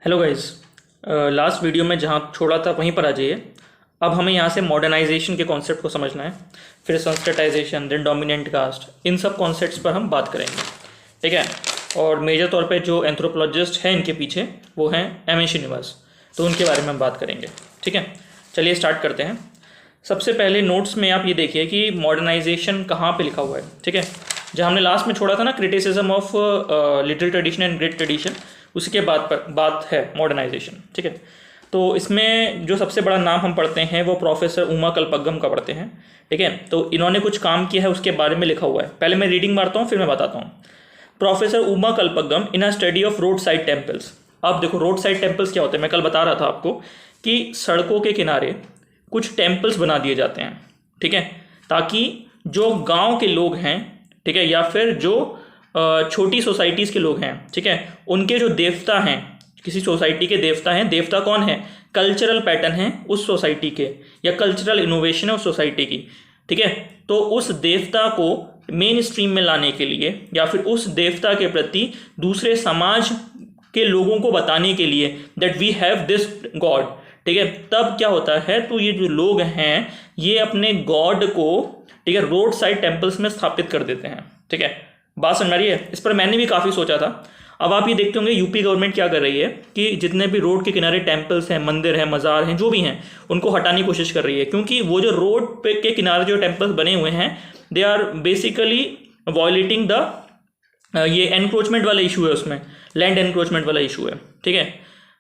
Hello guys. Last video में जहाँ छोड़ा था वहीं पर आ जाइए। अब हमें यहाँ से मॉडर्नाइजेशन के कॉन्सेप्ट को समझना है, फिर संस्कृताइजेशन, देन डोमिनेंट कास्ट, इन सब कॉन्सेप्ट्स पर हम बात करेंगे। ठीक है। और मेजर तौर पे जो एंथ्रोपोलॉजिस्ट हैं इनके पीछे वो हैं एम.एन. श्रीनिवास, तो उनके बारे में हम बात करेंगे। ठीक है, चलिए स्टार्ट करते हैं। सबसे पहले नोट्स में आप ये देखिए कि मॉडर्नाइजेशन कहाँ पे लिखा हुआ है। ठीक है, जहाँ हमने लास्ट में छोड़ा था ना, criticism of little tradition and great tradition, उसी के बात है मॉडर्नाइजेशन। ठीक है, तो इसमें जो सबसे बड़ा नाम हम पढ़ते हैं वो प्रोफेसर उमा कल्पगम का पढ़ते हैं। ठीक है, तो इन्होंने कुछ काम किया है उसके बारे में लिखा हुआ है। पहले मैं रीडिंग मारता हूँ फिर मैं बताता हूँ। Professor Uma Kalpagam in a study of road side temples. अब देखो रोड साइड टेम्पल्स क्या होते हैं। मैं कल बता रहा था आपको कि सड़कों के किनारे कुछ टेम्पल्स बना दिए जाते हैं। ठीक है, ताकि जो गांव के लोग हैं, ठीक है, या फिर जो छोटी सोसाइटीज़ के लोग हैं, ठीक है, उनके जो देवता हैं, किसी सोसाइटी के देवता हैं, देवता कौन है, कल्चरल पैटर्न है उस सोसाइटी के या कल्चरल इनोवेशन है उस सोसाइटी की। ठीक है, तो उस देवता को मेन स्ट्रीम में लाने के लिए या फिर उस देवता के प्रति दूसरे समाज के लोगों को बताने के लिए that we have this god. ठीक है, तब क्या होता है, तो ये जो लोग हैं ये अपने गॉड को, ठीक है, रोड साइड टेम्पल्स में स्थापित कर देते हैं। ठीक है, बात समझ रही है। इस पर मैंने भी काफ़ी सोचा था। अब आप ये देखते होंगे यूपी गवर्नमेंट क्या कर रही है कि जितने भी रोड के किनारे टेम्पल्स हैं, मंदिर हैं, मज़ार हैं, जो भी हैं, उनको हटाने की कोशिश कर रही है, क्योंकि वो जो रोड पे के किनारे जो टेम्पल्स बने हुए हैं they are basically violating the ये एनक्रोचमेंट वाला इशू है, उसमें लैंड एनक्रोचमेंट वाला इशू है। ठीक है,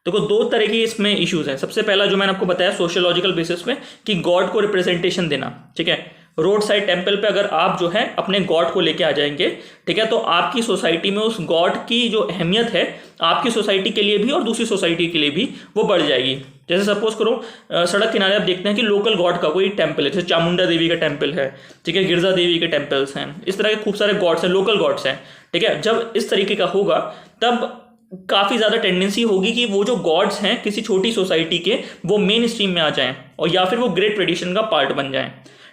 देखो दो तरह की इसमें इश्यूज हैं। सबसे पहला जो मैंने आपको बताया सोशियोलॉजिकल बेसिस पे कि गॉड को रिप्रेजेंटेशन देना। ठीक है, रोड साइड टेम्पल पे अगर आप जो है अपने गॉड को लेके आ जाएंगे, ठीक है, तो आपकी सोसाइटी में उस गॉड की जो अहमियत है आपकी सोसाइटी के लिए भी और दूसरी सोसाइटी के लिए भी वो बढ़ जाएगी। जैसे सपोज करो सड़क किनारे आप देखते हैं कि लोकल गॉड का कोई टेम्पल है, जैसे चामुंडा देवी का टेम्पल है, ठीक है, गिरजा देवी के टेम्पल्स हैं, इस तरह के खूब सारे गॉड्स हैं, लोकल गॉड्स हैं। ठीक है, जब इस तरीके का होगा तब काफ़ी ज़्यादा टेंडेंसी होगी कि वो जो गॉड्स हैं किसी छोटी सोसाइटी के वो मेन स्ट्रीम में आ जाएं और या फिर वो ग्रेट ट्रेडिशन का पार्ट बन जाएं।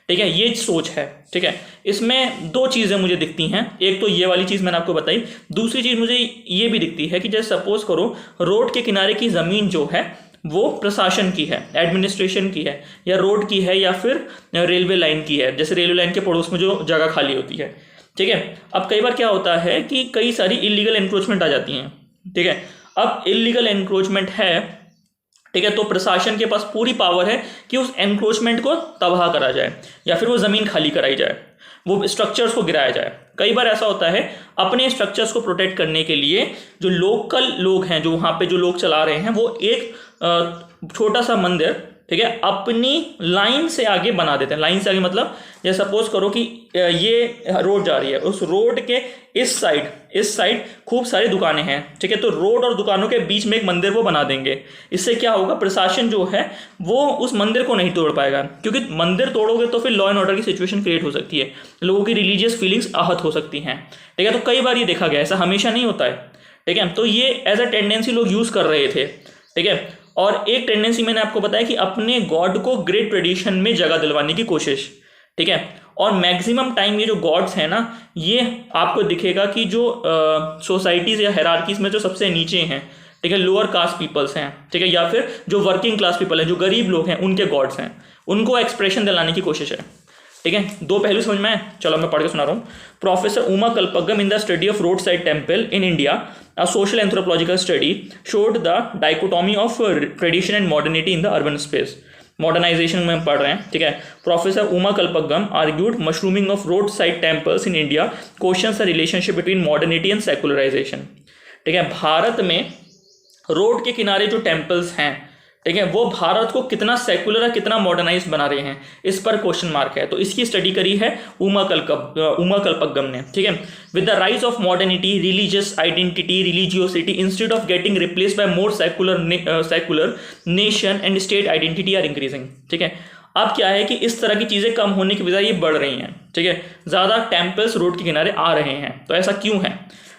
ठीक है, ये सोच है। ठीक है, इसमें दो चीज़ें मुझे दिखती हैं। एक तो ये वाली चीज़ मैंने आपको बताई, दूसरी चीज़ मुझे ये भी दिखती है कि जैसे सपोज करो रोड के किनारे की ज़मीन जो है वो प्रशासन की है, एडमिनिस्ट्रेशन की है, या रोड की है, या फिर रेलवे लाइन की है। जैसे रेलवे लाइन के पड़ोस में जो जगह खाली होती है। ठीक है, अब कई बार क्या होता है कि कई सारी इलीगल एनक्रोचमेंट आ जाती हैं। ठीक है, अब इलीगल एनक्रोचमेंट है, ठीक है, तो प्रशासन के पास पूरी पावर है कि उस एनक्रोचमेंट को तबाह करा जाए या फिर वो ज़मीन खाली कराई जाए, वो स्ट्रक्चर्स को गिराया जाए। कई बार ऐसा होता है अपने स्ट्रक्चर्स को प्रोटेक्ट करने के लिए जो लोकल लोग हैं, जो वहाँ पे जो लोग चला रहे हैं, वो एक छोटा सा मंदिर, ठीक है, अपनी लाइन से आगे बना देते हैं। लाइन से आगे मतलब जैसे सपोज करो कि ये रोड जा रही है, उस रोड के इस साइड खूब सारी दुकानें हैं। ठीक है, तो रोड और दुकानों के बीच में एक मंदिर वो बना देंगे। इससे क्या होगा, प्रशासन जो है वो उस मंदिर को नहीं तोड़ पाएगा, क्योंकि मंदिर तोड़ोगे तो फिर लॉ एंड ऑर्डर की सिचुएशन क्रिएट हो सकती है, लोगों की रिलीजियस फीलिंग्स आहत हो सकती हैं। ठीक है, तो कई बार ये देखा गया, ऐसा हमेशा नहीं होता है। ठीक है, तो ये एज अ टेंडेंसी लोग यूज़ कर रहे थे। ठीक है, और एक टेंडेंसी मैंने आपको बताया कि अपने गॉड को ग्रेट ट्रेडिशन में जगह दिलवाने की कोशिश। ठीक है, और मैक्सिमम टाइम ये जो गॉड्स हैं ना, ये आपको दिखेगा कि जो सोसाइटीज़ या हायरार्कीज में जो सबसे नीचे हैं, ठीक है, लोअर कास्ट पीपल्स हैं, ठीक है, या फिर जो वर्किंग क्लास पीपल हैं, जो गरीब लोग हैं, उनके गॉड्स हैं, उनको एक्सप्रेशन दिलाने की कोशिश है। ठीक है, दो पहलू समझ में आए। चलो मैं पढ़ के सुना रहा हूँ। Professor Uma Kalpagam in the study of road side temple in India, a social anthropological study showed the dichotomy of tradition and modernity in the urban space. Modernisation में हम पढ़ रहे हैं। ठीक है, professor Uma Kalpagam argued mushrooming of road side temples in India questions the relationship between modernity and secularisation. ठीक है, भारत में रोड के किनारे जो टेम्पल्स हैं, ठीक है, वो भारत को कितना सेकुलर या कितना मॉडर्नाइज बना रहे हैं, इस पर क्वेश्चन मार्क है। तो इसकी स्टडी करी है उमा कल्पगम ने। ठीक है, with the rise of modernity, religious identity, religiosity instead of getting replace by more secular nation and state identity are increasing. ठीक है, अब क्या है कि इस तरह की चीज़ें कम होने की बजाय ये बढ़ रही हैं। ठीक है, ज़्यादा टेम्पल्स रोड के किनारे आ रहे हैं। तो ऐसा क्यों है?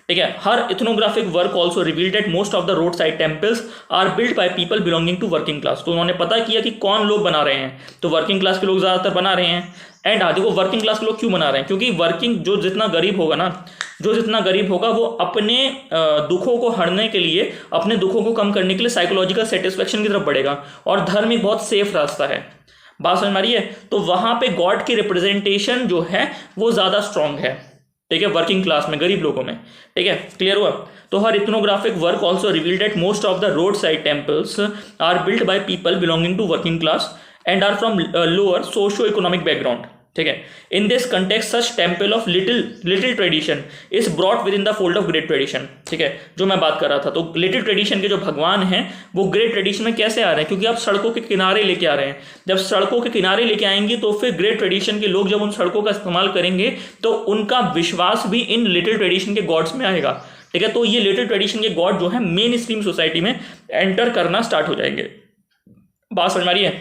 ठीक है। Her ethnographic work also revealed that most of the road side temples are build by people belonging to working class. तो उन्होंने पता किया कि कौन लोग बना रहे हैं, तो वर्किंग क्लास के लोग ज़्यादातर बना रहे हैं। एंड देखो वर्किंग क्लास के लोग क्यों बना रहे हैं, क्योंकि वर्किंग जो जितना गरीब होगा ना, जो जितना गरीब होगा वो अपने दुखों को हरने के लिए, अपने दुखों को कम करने के लिए साइकोलॉजिकल सेटिस्फेक्शन की तरफ बढ़ेगा, और धर्म एक बहुत सेफ रास्ता है। बात समझ में आ रही है? तो वहां पे गॉड की रिप्रेजेंटेशन जो है वो ज़्यादा स्ट्रांग है, ठीक है, वर्किंग क्लास में, गरीब लोगों में, ठीक है, क्लियर हुआ? तो her ethnographic work also revealed that most of the road side temples are built by people belonging to working class and are from lower socio economic background, ठीक है। In this context such temple of little tradition is brought within the fold of great tradition, ठीक है, जो मैं बात कर रहा था। तो लिटिल ट्रेडिशन के जो भगवान हैं वो ग्रेट ट्रेडिशन में कैसे आ रहे हैं, क्योंकि आप सड़कों के किनारे लेके आ रहे हैं। जब सड़कों के किनारे लेके आएंगे तो फिर ग्रेट ट्रेडिशन के लोग जब उन सड़कों का इस्तेमाल करेंगे तो उनका विश्वास भी इन लिटिल ट्रेडिशन के गॉड्स में आएगा, ठीक है। तो ये लिटिल ट्रेडिशन के गॉड जो है मेन स्ट्रीम सोसाइटी में एंटर करना स्टार्ट हो जाएंगे। बात समझ में आ रही है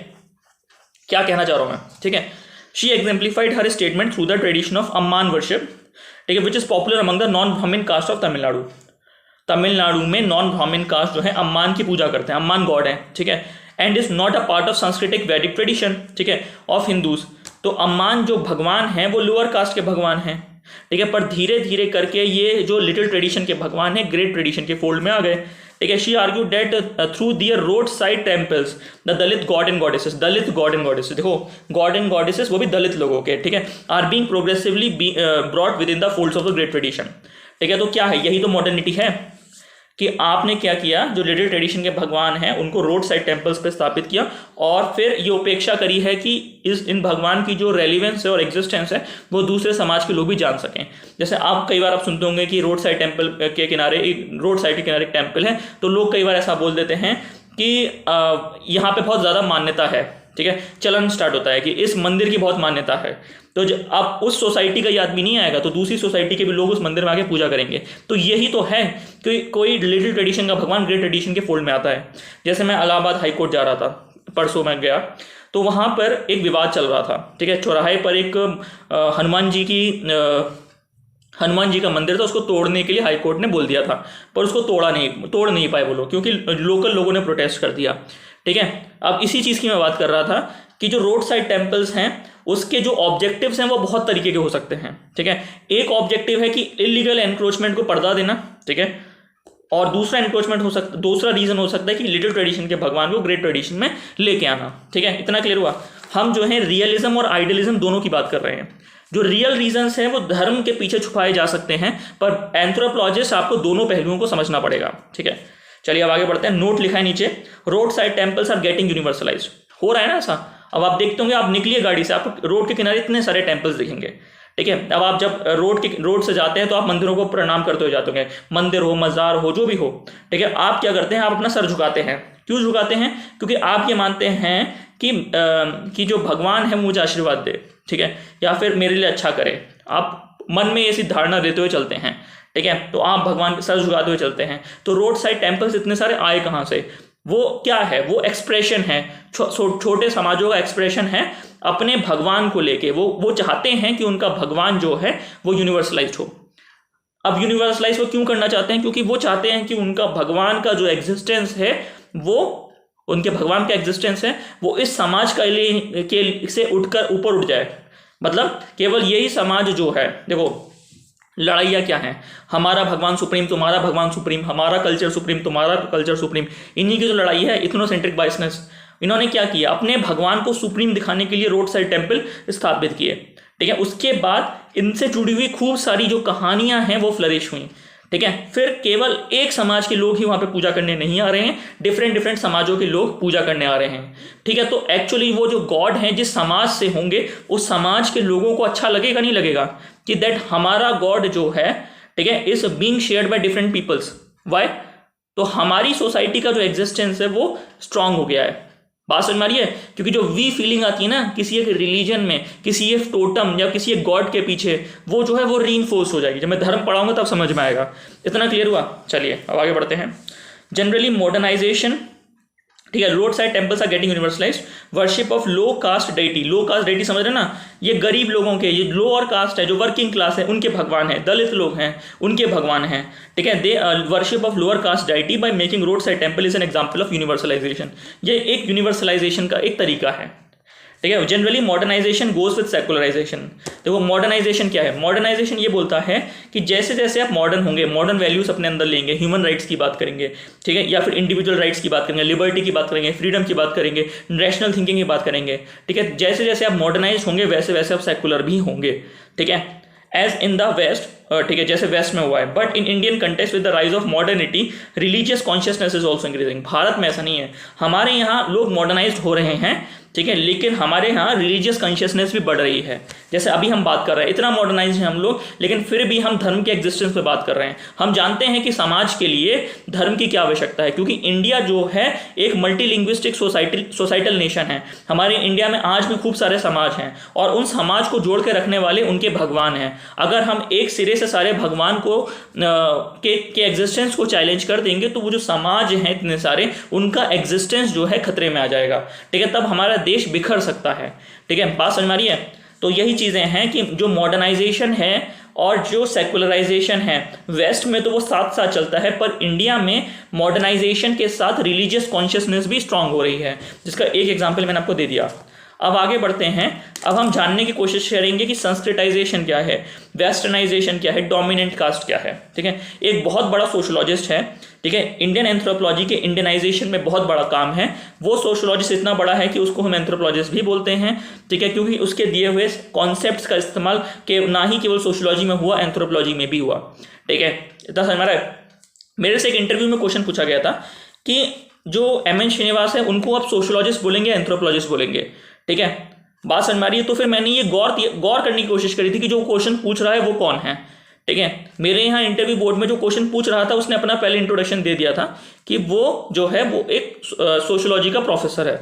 क्या कहना चाह रहा हूं मैं, ठीक है। She exemplified her statement through the tradition of Amman worship, ठीक है, which is popular among the non-Brahmin caste of Tamil Nadu. Tamil Nadu में नॉन ब्राह्मण कास्ट जो है अम्मान की पूजा करते हैं, अम्मान गॉड है, ठीक है। And is not a part of संस्कृतिक वैदिक ट्रेडिशन, ठीक है, ऑफ हिंदूज। तो अम्मान जो भगवान हैं वो लोअर कास्ट के भगवान हैं, ठीक है, पर धीरे धीरे करके ये जो लिटिल ट्रेडिशन के भगवान है ग्रेट ट्रेडिशन के फोल्ड में आ गए, ठीक है। She argue that through their road side temples the Dalit god and goddesses, Dalit god and goddesses, देखो गॉड एंड गॉडेसेस वो भी दलित लोगों के, ठीक है, are being progressively brought within the folds of the great tradition, ठीक है। तो क्या है, यही तो मॉडर्निटी है कि आपने क्या किया, जो लिटिल ट्रेडिशन के भगवान हैं उनको रोड साइड टेम्पल्स पे स्थापित किया, और फिर ये उपेक्षा करी है कि इन भगवान की जो रेलिवेंस है और एग्जिस्टेंस है वो दूसरे समाज के लोग भी जान सकें। जैसे आप कई बार आप सुनते होंगे कि रोड साइड टेम्पल के किनारे, रोड साइड के किनारे एक टेम्पल है, तो लोग कई बार ऐसा बोल देते हैं कि यहाँ पे बहुत ज़्यादा मान्यता है, ठीक है, चलन स्टार्ट होता है कि इस मंदिर की बहुत मान्यता है। तो अब उस सोसाइटी का ये आदमी नहीं आएगा तो दूसरी सोसाइटी के भी लोग उस मंदिर में आके पूजा करेंगे। तो यही तो है कि कोई लिटिल ट्रेडिशन का भगवान ग्रेट ट्रेडिशन के फोल्ड में आता है। जैसे मैं इलाहाबाद हाई कोर्ट जा रहा था, परसों मैं गया, तो वहाँ पर एक विवाद चल रहा था, ठीक है। चौराहे पर एक हनुमान जी का मंदिर था, उसको तोड़ने के लिए हाई कोर्ट ने बोल दिया था, पर उसको तोड़ नहीं पाए वो लोग, क्योंकि लोकल लोगों ने प्रोटेस्ट कर दिया, ठीक है। अब इसी चीज़ की मैं बात कर रहा था कि जो रोड साइड टेम्पल्स हैं उसके जो ऑब्जेक्टिव्स हैं वो बहुत तरीके के हो सकते हैं, ठीक है। एक ऑब्जेक्टिव है कि इलीगल एनक्रोचमेंट को पर्दा देना, ठीक है, और दूसरा रीजन हो सकता है कि लिटिल ट्रेडिशन के भगवान को ग्रेट ट्रेडिशन में लेके आना, ठीक है। इतना क्लियर हुआ? हम जो है रियलिज्म और आइडियलिज्म दोनों की बात कर रहे हैं। जो रियल रीजंस हैं वो धर्म के पीछे छुपाए जा सकते हैं, पर एंथ्रोपोलॉजिस्ट आपको दोनों पहलुओं को समझना पड़ेगा, ठीक है। चलिए अब आगे बढ़ते हैं। नोट लिखा है नीचे, road side temples are getting universalised. हो रहा है ना ऐसा? अब आप देखते होंगे, आप निकलिए गाड़ी से, आपको रोड के किनारे इतने सारे टेम्पल्स दिखेंगे, ठीक है। अब आप जब रोड से जाते हैं तो आप मंदिरों को प्रणाम करते हुए जाते होंगे, मंदिर हो, मजार हो, जो भी हो, ठीक है। आप क्या करते हैं, आप अपना सर झुकाते हैं। क्यों झुकाते हैं? क्योंकि आप ये मानते हैं कि जो भगवान है मुझे आशीर्वाद दे, ठीक है, या फिर मेरे लिए अच्छा करे। आप मन में ऐसी धारणा देते हुए चलते हैं, ठीक है। तो आप भगवान के सर झुकाते हुए चलते हैं। तो रोड साइड टेम्पल्स इतने सारे आए कहाँ से? वो क्या है? वो एक्सप्रेशन है, छोटे समाजों का एक्सप्रेशन है अपने भगवान को लेके। वो चाहते हैं कि उनका भगवान जो है वो यूनिवर्सलाइज्ड हो। अब यूनिवर्सलाइज वो क्यों करना चाहते हैं? क्योंकि वो चाहते हैं कि उनका भगवान का जो एग्जिस्टेंस है उनके भगवान का एग्जिस्टेंस है वो इस समाज के से उठकर ऊपर उठ जाए। मतलब केवल यही समाज जो है, देखो लड़ाइयाँ क्या हैं, हमारा भगवान सुप्रीम, तुम्हारा भगवान सुप्रीम, हमारा कल्चर सुप्रीम, तुम्हारा कल्चर सुप्रीम, इन्हीं की जो लड़ाई है, इथनोसेंट्रिक बाइसनेस। इन्होंने क्या किया? अपने भगवान को सुप्रीम दिखाने के लिए रोड साइड टेम्पल स्थापित किए, ठीक है। उसके बाद इनसे जुड़ी हुई खूब सारी जो कहानियां हैं वो फ्लरिश हुई, ठीक है। फिर केवल एक समाज के लोग ही वहां पे पूजा करने नहीं आ रहे हैं, डिफरेंट समाजों के लोग पूजा करने आ रहे हैं, ठीक है। तो एक्चुअली वो जो गॉड हैं जिस समाज से होंगे उस समाज के लोगों को अच्छा लगेगा, नहीं लगेगा कि दैट हमारा गॉड जो है, ठीक है, is being shared by different peoples. Why? तो हमारी सोसाइटी का जो एग्जिस्टेंस है वो स्ट्रांग हो गया है। बात समझ में आ रही है? क्योंकि जो वी फीलिंग आती है ना किसी एक रिलीजन में, किसी एक टोटम या किसी एक गॉड के पीछे, वो जो है वो रीइंफोर्स हो जाएगी। जब मैं धर्म पढ़ाऊंगा तब समझ में आएगा। इतना क्लियर हुआ? चलिए अब आगे बढ़ते हैं। जनरली मॉडर्नाइजेशन, ठीक है, road side temples are getting universalised worship of low caste deity, low caste deity समझ रहे ना, ये गरीब लोगों के, ये लोअर कास्ट है, जो वर्किंग क्लास है उनके भगवान है, दलित लोग हैं उनके भगवान हैं, ठीक है। They worship of lower caste deity by making road side temple is an example of universalisation, ये एक यूनिवर्सलाइजेशन का एक तरीका है, ठीक है। Generally modernisation goes with secularisation. देखो मॉडर्नाइजेशन क्या है, मॉडर्नाइजेशन ये बोलता है कि जैसे जैसे आप मॉडर्न होंगे, मॉडर्न वैल्यूज अपने अंदर लेंगे, ह्यूमन राइट्स की बात करेंगे, ठीक है, या फिर इंडिविजुअल राइट्स की बात करेंगे, लिबर्टी की बात करेंगे, फ्रीडम की बात करेंगे, रैशनल थिंकिंग की बात करेंगे, ठीक है। जैसे जैसे आप मॉडर्नाइज होंगे वैसे वैसे आप सेकुलर भी होंगे, ठीक है। एज इन द वेस्ट, ठीक है, जैसे वेस्ट में हुआ है, but in Indian context with the rise of modernity religious consciousness is also increasing. Bharat में ऐसा नहीं है, हमारे यहाँ लोग मॉडर्नाइज हो रहे हैं, ठीक है, लेकिन हमारे यहाँ रिलीजियस कॉन्शियसनेस भी बढ़ रही है। जैसे अभी हम बात कर रहे हैं, इतना मॉडर्नाइज हैं हम लोग, लेकिन फिर भी हम धर्म के एग्जिस्टेंस पे बात कर रहे हैं। हम जानते हैं कि समाज के लिए धर्म की क्या आवश्यकता है, क्योंकि इंडिया जो है एक मल्टीलिंग्विस्टिक सोसाइटल नेशन है। हमारे इंडिया में आज भी खूब सारे समाज हैं और उन समाज को जोड़ के रखने वाले उनके भगवान हैं। अगर हम एक सिरे से सारे भगवान को के एग्जिस्टेंस को चैलेंज कर देंगे तो वो जो समाज हैं इतने सारे, उनका एग्जिस्टेंस जो है खतरे में आ जाएगा, ठीक है। तब हमारा देश बिखर सकता है, ठीक है, बात समझ में आ रही है। तो यही चीज़ें हैं कि जो मॉडर्नाइजेशन है और जो सेकुलराइजेशन है, वेस्ट में तो वो साथ साथ चलता है, पर इंडिया में मॉडर्नाइजेशन के साथ रिलीजियस कॉन्शियसनेस भी स्ट्रांग हो रही है, जिसका एक एग्जाम्पल मैंने आपको दे दिया। अब आगे बढ़ते हैं, अब हम जानने की कोशिश करेंगे कि संस्कृताइजेशन क्या है, वेस्टर्नाइजेशन क्या है, डोमिनेंट कास्ट क्या है, ठीक है। एक बहुत बड़ा सोशोलॉजिस्ट है, ठीक है, इंडियन एंथ्रोपोलॉजी के इंडियनाइजेशन में बहुत बड़ा काम है। वो सोशोलॉजिस्ट इतना बड़ा है कि उसको हम एंथ्रोपोलॉजिस्ट भी बोलते हैं, ठीक है, क्योंकि उसके दिए हुए कॉन्सेप्ट्स का इस्तेमाल के ना ही केवल सोशोलॉजी में हुआ, एंथ्रोपोलॉजी में भी हुआ, ठीक है। इतना समझ में आ रहा है। मेरे से एक इंटरव्यू में क्वेश्चन पूछा गया था कि जो एम.एन. श्रीनिवास है उनको आप सोशोलॉजिस्ट बोलेंगे, एंथ्रोपोलॉजिस्ट बोलेंगे, ठीक है, बात समझ में आ रही है। तो फिर मैंने ये गौर करने की कोशिश करी थी कि जो क्वेश्चन पूछ रहा है वो कौन है, ठीक है। मेरे यहाँ इंटरव्यू बोर्ड में जो क्वेश्चन पूछ रहा था उसने अपना पहले इंट्रोडक्शन दे दिया था कि वो जो है वो एक सोशोलॉजी का प्रोफेसर है,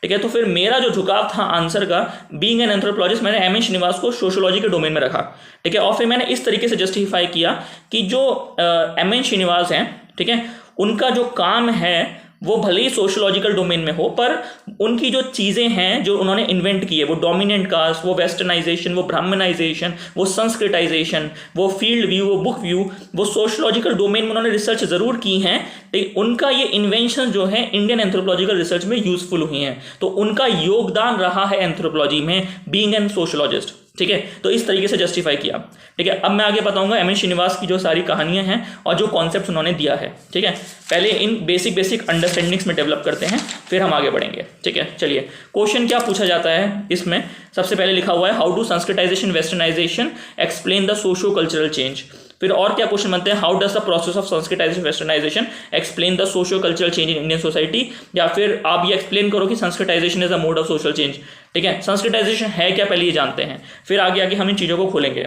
ठीक है। तो फिर मेरा जो झुकाव था आंसर का, बीइंग एन एंथ्रोपोलॉजिस्ट, मैंने एम.एन. श्रीनिवास को सोशोलॉजी के डोमेन में रखा, ठीक है। और फिर मैंने इस तरीके से जस्टिफाई किया कि जो एम.एन. श्रीनिवास हैं, ठीक है, उनका जो काम है वो भले ही सोशोलॉजिकल डोमेन में हो, पर उनकी जो चीज़ें हैं जो उन्होंने इन्वेंट की है, वो डोमिनेंट कास्ट, वो वेस्टर्नाइजेशन, वो ब्राह्मणाइजेशन, वो संस्कृताइजेशन, वो फील्ड व्यू, वो बुक व्यू, वो सोशोलॉजिकल डोमेन में उन्होंने रिसर्च ज़रूर की हैं, लेकिन उनका ये इन्वेंशन जो है इंडियन एंथ्रोपोलॉजिकल रिसर्च में यूजफुल हुई हैं। तो उनका योगदान रहा है एंथ्रोपोलॉजी में, बीइंग एन सोशोलॉजिस्ट, ठीक है। तो इस तरीके से जस्टिफाई किया, ठीक है। अब मैं आगे बताऊंगा एम.एन. श्रीनिवास की जो सारी कहानियां हैं और जो कॉन्सेप्ट्स उन्होंने दिया है, ठीक है। पहले इन बेसिक अंडरस्टैंडिंग्स में डेवलप करते हैं, फिर हम आगे बढ़ेंगे, ठीक है। चलिए, क्वेश्चन क्या पूछा जाता है इसमें, सबसे पहले लिखा हुआ है how do Sanskritization westernization explain the socio cultural change. फिर और क्या क्वेश्चन बनते हैं, how does the process of Sanskritization westernization explain the socio cultural change in Indian society, या फिर आप ये एक्सप्लेन करो कि Sanskritization is a mode of social change, ठीक है। संस्कृताइजेशन है क्या पहले ये जानते हैं, फिर आगे आगे हम इन चीज़ों को खोलेंगे,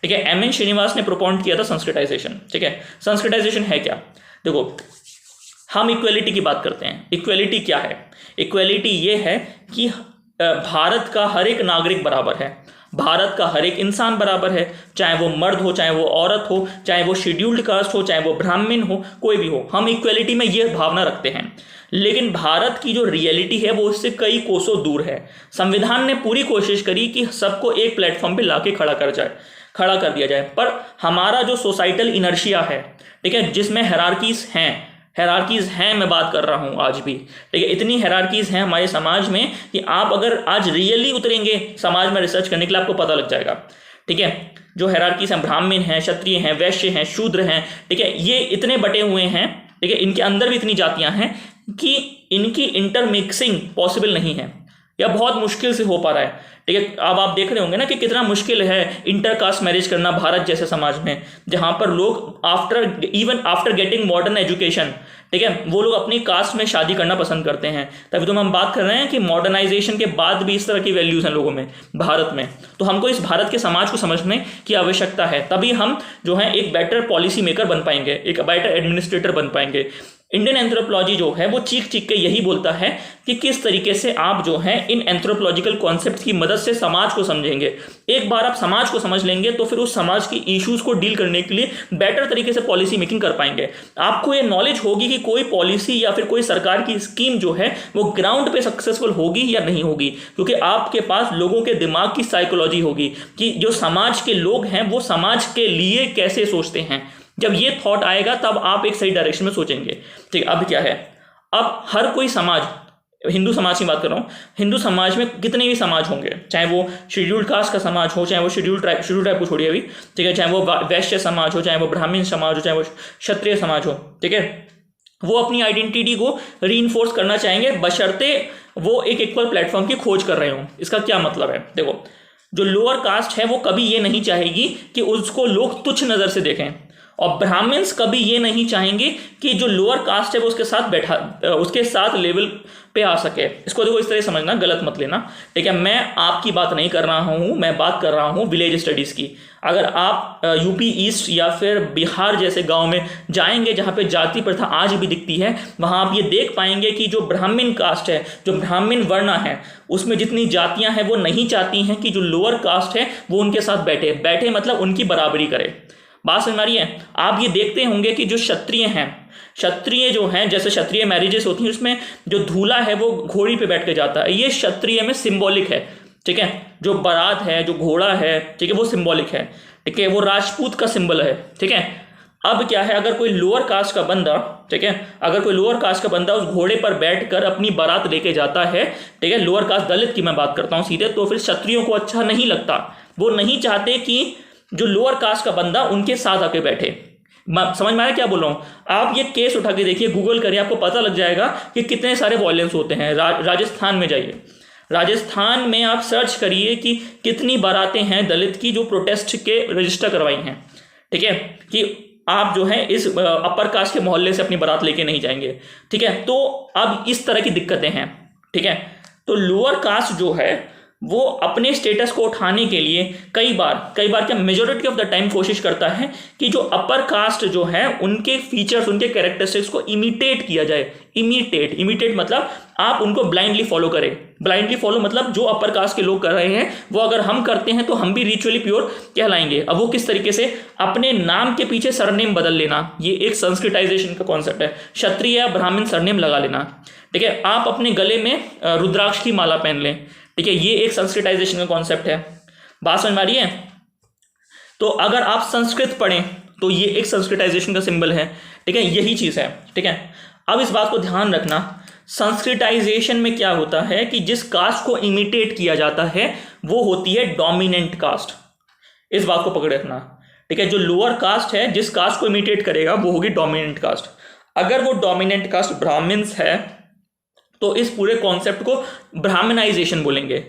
ठीक है। एम.एन. श्रीनिवास ने प्रोपाउंड किया था संस्कृताइजेशन, ठीक है। संस्कृताइजेशन है क्या, देखो हम इक्वेलिटी की बात करते हैं। इक्वेलिटी क्या है, इक्वेलिटी ये है कि भारत का हर एक नागरिक बराबर है, भारत का हर एक इंसान बराबर है, चाहे वो मर्द हो, चाहे वो औरत हो, चाहे वो शेड्यूल्ड कास्ट हो, चाहे वो ब्राह्मण हो, कोई भी हो, हम इक्वेलिटी में ये भावना रखते हैं। लेकिन भारत की जो रियलिटी है वो इससे कई कोसों दूर है। संविधान ने पूरी कोशिश करी कि सबको एक प्लेटफॉर्म पे लाके खड़ा कर दिया जाए, पर हमारा जो सोसाइटल इनर्शिया है, ठीक है, जिसमें हेरारकीज हैं, मैं बात कर रहा हूं आज भी, ठीक है। इतनी हेरारकीज हैं हमारे समाज में कि आप अगर आज रियली उतरेंगे समाज में रिसर्च करने के लिए आपको पता लग जाएगा, ठीक है। जो हेरारकीज हैं, ब्राह्मण हैं, क्षत्रिय हैं, वैश्य हैं, शूद्र हैं, ठीक है, ये इतने बटे हुए हैं, ठीक है। इनके अंदर भी इतनी जातियां हैं कि इनकी इंटरमिक्सिंग पॉसिबल नहीं है, या बहुत मुश्किल से हो पा रहा है, ठीक है। अब आप देख रहे होंगे ना कि कितना मुश्किल है इंटरकास्ट मैरिज करना भारत जैसे समाज में, जहां पर लोग आफ्टर गेटिंग मॉडर्न एजुकेशन, ठीक है, वो लोग अपनी कास्ट में शादी करना पसंद करते हैं। तभी तो हम बात कर रहे हैं कि मॉडर्नाइजेशन के बाद भी इस तरह की वैल्यूज हैं लोगों में भारत में। तो हमको इस भारत के समाज को समझने की आवश्यकता है, तभी हम जो है एक बेटर पॉलिसी मेकर बन पाएंगे, एक बेटर एडमिनिस्ट्रेटर बन पाएंगे, इंडियन एंथ्रोपोलॉजी जो है वो चीख चीख के यही बोलता है कि किस तरीके से आप जो है इन एंथ्रोपोलॉजिकल कॉन्सेप्ट्स की मदद से समाज को समझेंगे। एक बार आप समाज को समझ लेंगे तो फिर उस समाज की इश्यूज को डील करने के लिए बेटर तरीके से पॉलिसी मेकिंग कर पाएंगे। आपको ये नॉलेज होगी कि कोई पॉलिसी या फिर कोई सरकार की स्कीम जो है वो ग्राउंड पे सक्सेसफुल होगी या नहीं होगी, क्योंकि आपके पास लोगों के दिमाग की साइकोलॉजी होगी कि जो समाज के लोग हैं वो समाज के लिए कैसे सोचते हैं। जब ये थॉट आएगा तब आप एक सही डायरेक्शन में सोचेंगे। ठीक, अब क्या है, अब हर कोई समाज, हिंदू समाज की बात कर रहा हूँ, हिंदू समाज में कितने भी समाज होंगे, चाहे वो शेड्यूल्ड कास्ट का समाज हो, चाहे वो शेड्यूल्ड ट्राइब को छोड़िए अभी, ठीक है, चाहे वो वैश्य समाज हो, चाहे वो ब्राह्मण समाज हो, चाहे वो क्षत्रिय समाज हो, ठीक है, वो अपनी आइडेंटिटी को रीइंफोर्स करना चाहेंगे बशर्ते वो एक इक्वल प्लेटफॉर्म की खोज कर रहे हो। इसका क्या मतलब है, देखो, जो लोअर कास्ट है वो कभी ये नहीं चाहेगी कि उसको लोग तुच्छ नज़र से देखें, और ब्राह्मण्स कभी ये नहीं चाहेंगे कि जो लोअर कास्ट है वो उसके साथ लेवल पे आ सके। इसको देखो इस तरह समझना, गलत मत लेना, ठीक है। मैं आपकी बात नहीं कर रहा हूँ, मैं बात कर रहा हूँ विलेज स्टडीज़ की। अगर आप यूपी ईस्ट या फिर बिहार जैसे गांव में जाएंगे जहाँ पे जाति प्रथा आज भी दिखती है, वहाँ आप ये देख पाएंगे कि जो ब्राह्मण कास्ट है, जो ब्राह्मण वर्ण है, उसमें जितनी जातियाँ हैं वो नहीं चाहती हैं कि जो लोअर कास्ट है वो उनके साथ बैठे मतलब उनकी बराबरी करे। बात समझ आ रही है। आप ये देखते होंगे कि जो क्षत्रिय हैं, क्षत्रिय जो हैं, जैसे क्षत्रिय मैरिजेस होती हैं उसमें जो दूल्हा है वो घोड़ी पे बैठ के जाता है, ये क्षत्रिय में सिंबॉलिक है, ठीक है। जो बारात है, जो घोड़ा है, ठीक है, वो सिंबॉलिक है, ठीक है, वो राजपूत का सिंबल है, ठीक है। अब क्या है, अगर कोई लोअर कास्ट का बंदा, ठीक है, अगर कोई लोअर कास्ट का बंदा उस घोड़े पर बैठकर अपनी बारात लेके जाता है, ठीक है, लोअर कास्ट दलित की मैं बात करता हूँ सीधे, तो फिर क्षत्रियों को अच्छा नहीं लगता। वो नहीं चाहते कि जो लोअर कास्ट का बंदा उनके साथ आके बैठे। समझ में आया क्या बोल रहा हूँ। आप ये केस उठा के देखिए, गूगल करिए, आपको पता लग जाएगा कि कितने सारे वॉयलेंस होते हैं। राजस्थान में जाइए, राजस्थान में आप सर्च करिए कि कितनी बारातें हैं दलित की जो प्रोटेस्ट के रजिस्टर करवाई हैं, ठीक है, कि आप जो है इस अपर कास्ट के मोहल्ले से अपनी बारात लेके नहीं जाएंगे, ठीक है। तो अब इस तरह की दिक्कतें हैं, ठीक है। तो लोअर कास्ट जो है वो अपने स्टेटस को उठाने के लिए कई बार क्या मेजॉरिटी ऑफ द टाइम कोशिश करता है कि जो अपर कास्ट जो है उनके फीचर्स, उनके कैरेक्टरिस्टिक्स को इमिटेट किया जाए। इमिटेट मतलब आप उनको ब्लाइंडली फॉलो करें। ब्लाइंडली फॉलो मतलब जो अपर कास्ट के लोग कर रहे हैं वो अगर हम करते हैं तो हम भी रिचुअली प्योर कहलाएंगे। अब वो किस तरीके से, अपने नाम के पीछे सरनेम बदल लेना, ये एक संस्कृताइजेशन का कॉन्सेप्ट है। क्षत्रिय या ब्राह्मण सरनेम लगा लेना, ठीक है। आप अपने गले में रुद्राक्ष की माला पहन लें, ठीक है, ये एक संस्कृताइजेशन का कॉन्सेप्ट है। बात समझ में आ रही है। तो अगर आप संस्कृत पढ़ें तो ये एक संस्कृताइजेशन का सिंबल है, ठीक है, यही चीज़ है, ठीक है। अब इस बात को ध्यान रखना, संस्कृताइजेशन में क्या होता है कि जिस कास्ट को इमिटेट किया जाता है वो होती है डोमिनेंट कास्ट। इस बात को पकड़ रखना, ठीक है। जो लोअर कास्ट है, जिस कास्ट को इमिटेट करेगा वो होगी डोमिनेंट कास्ट। अगर वो डोमिनेंट कास्ट ब्राह्मण्स है तो इस पूरे कॉन्सेप्ट को ब्राह्मणाइजेशन बोलेंगे,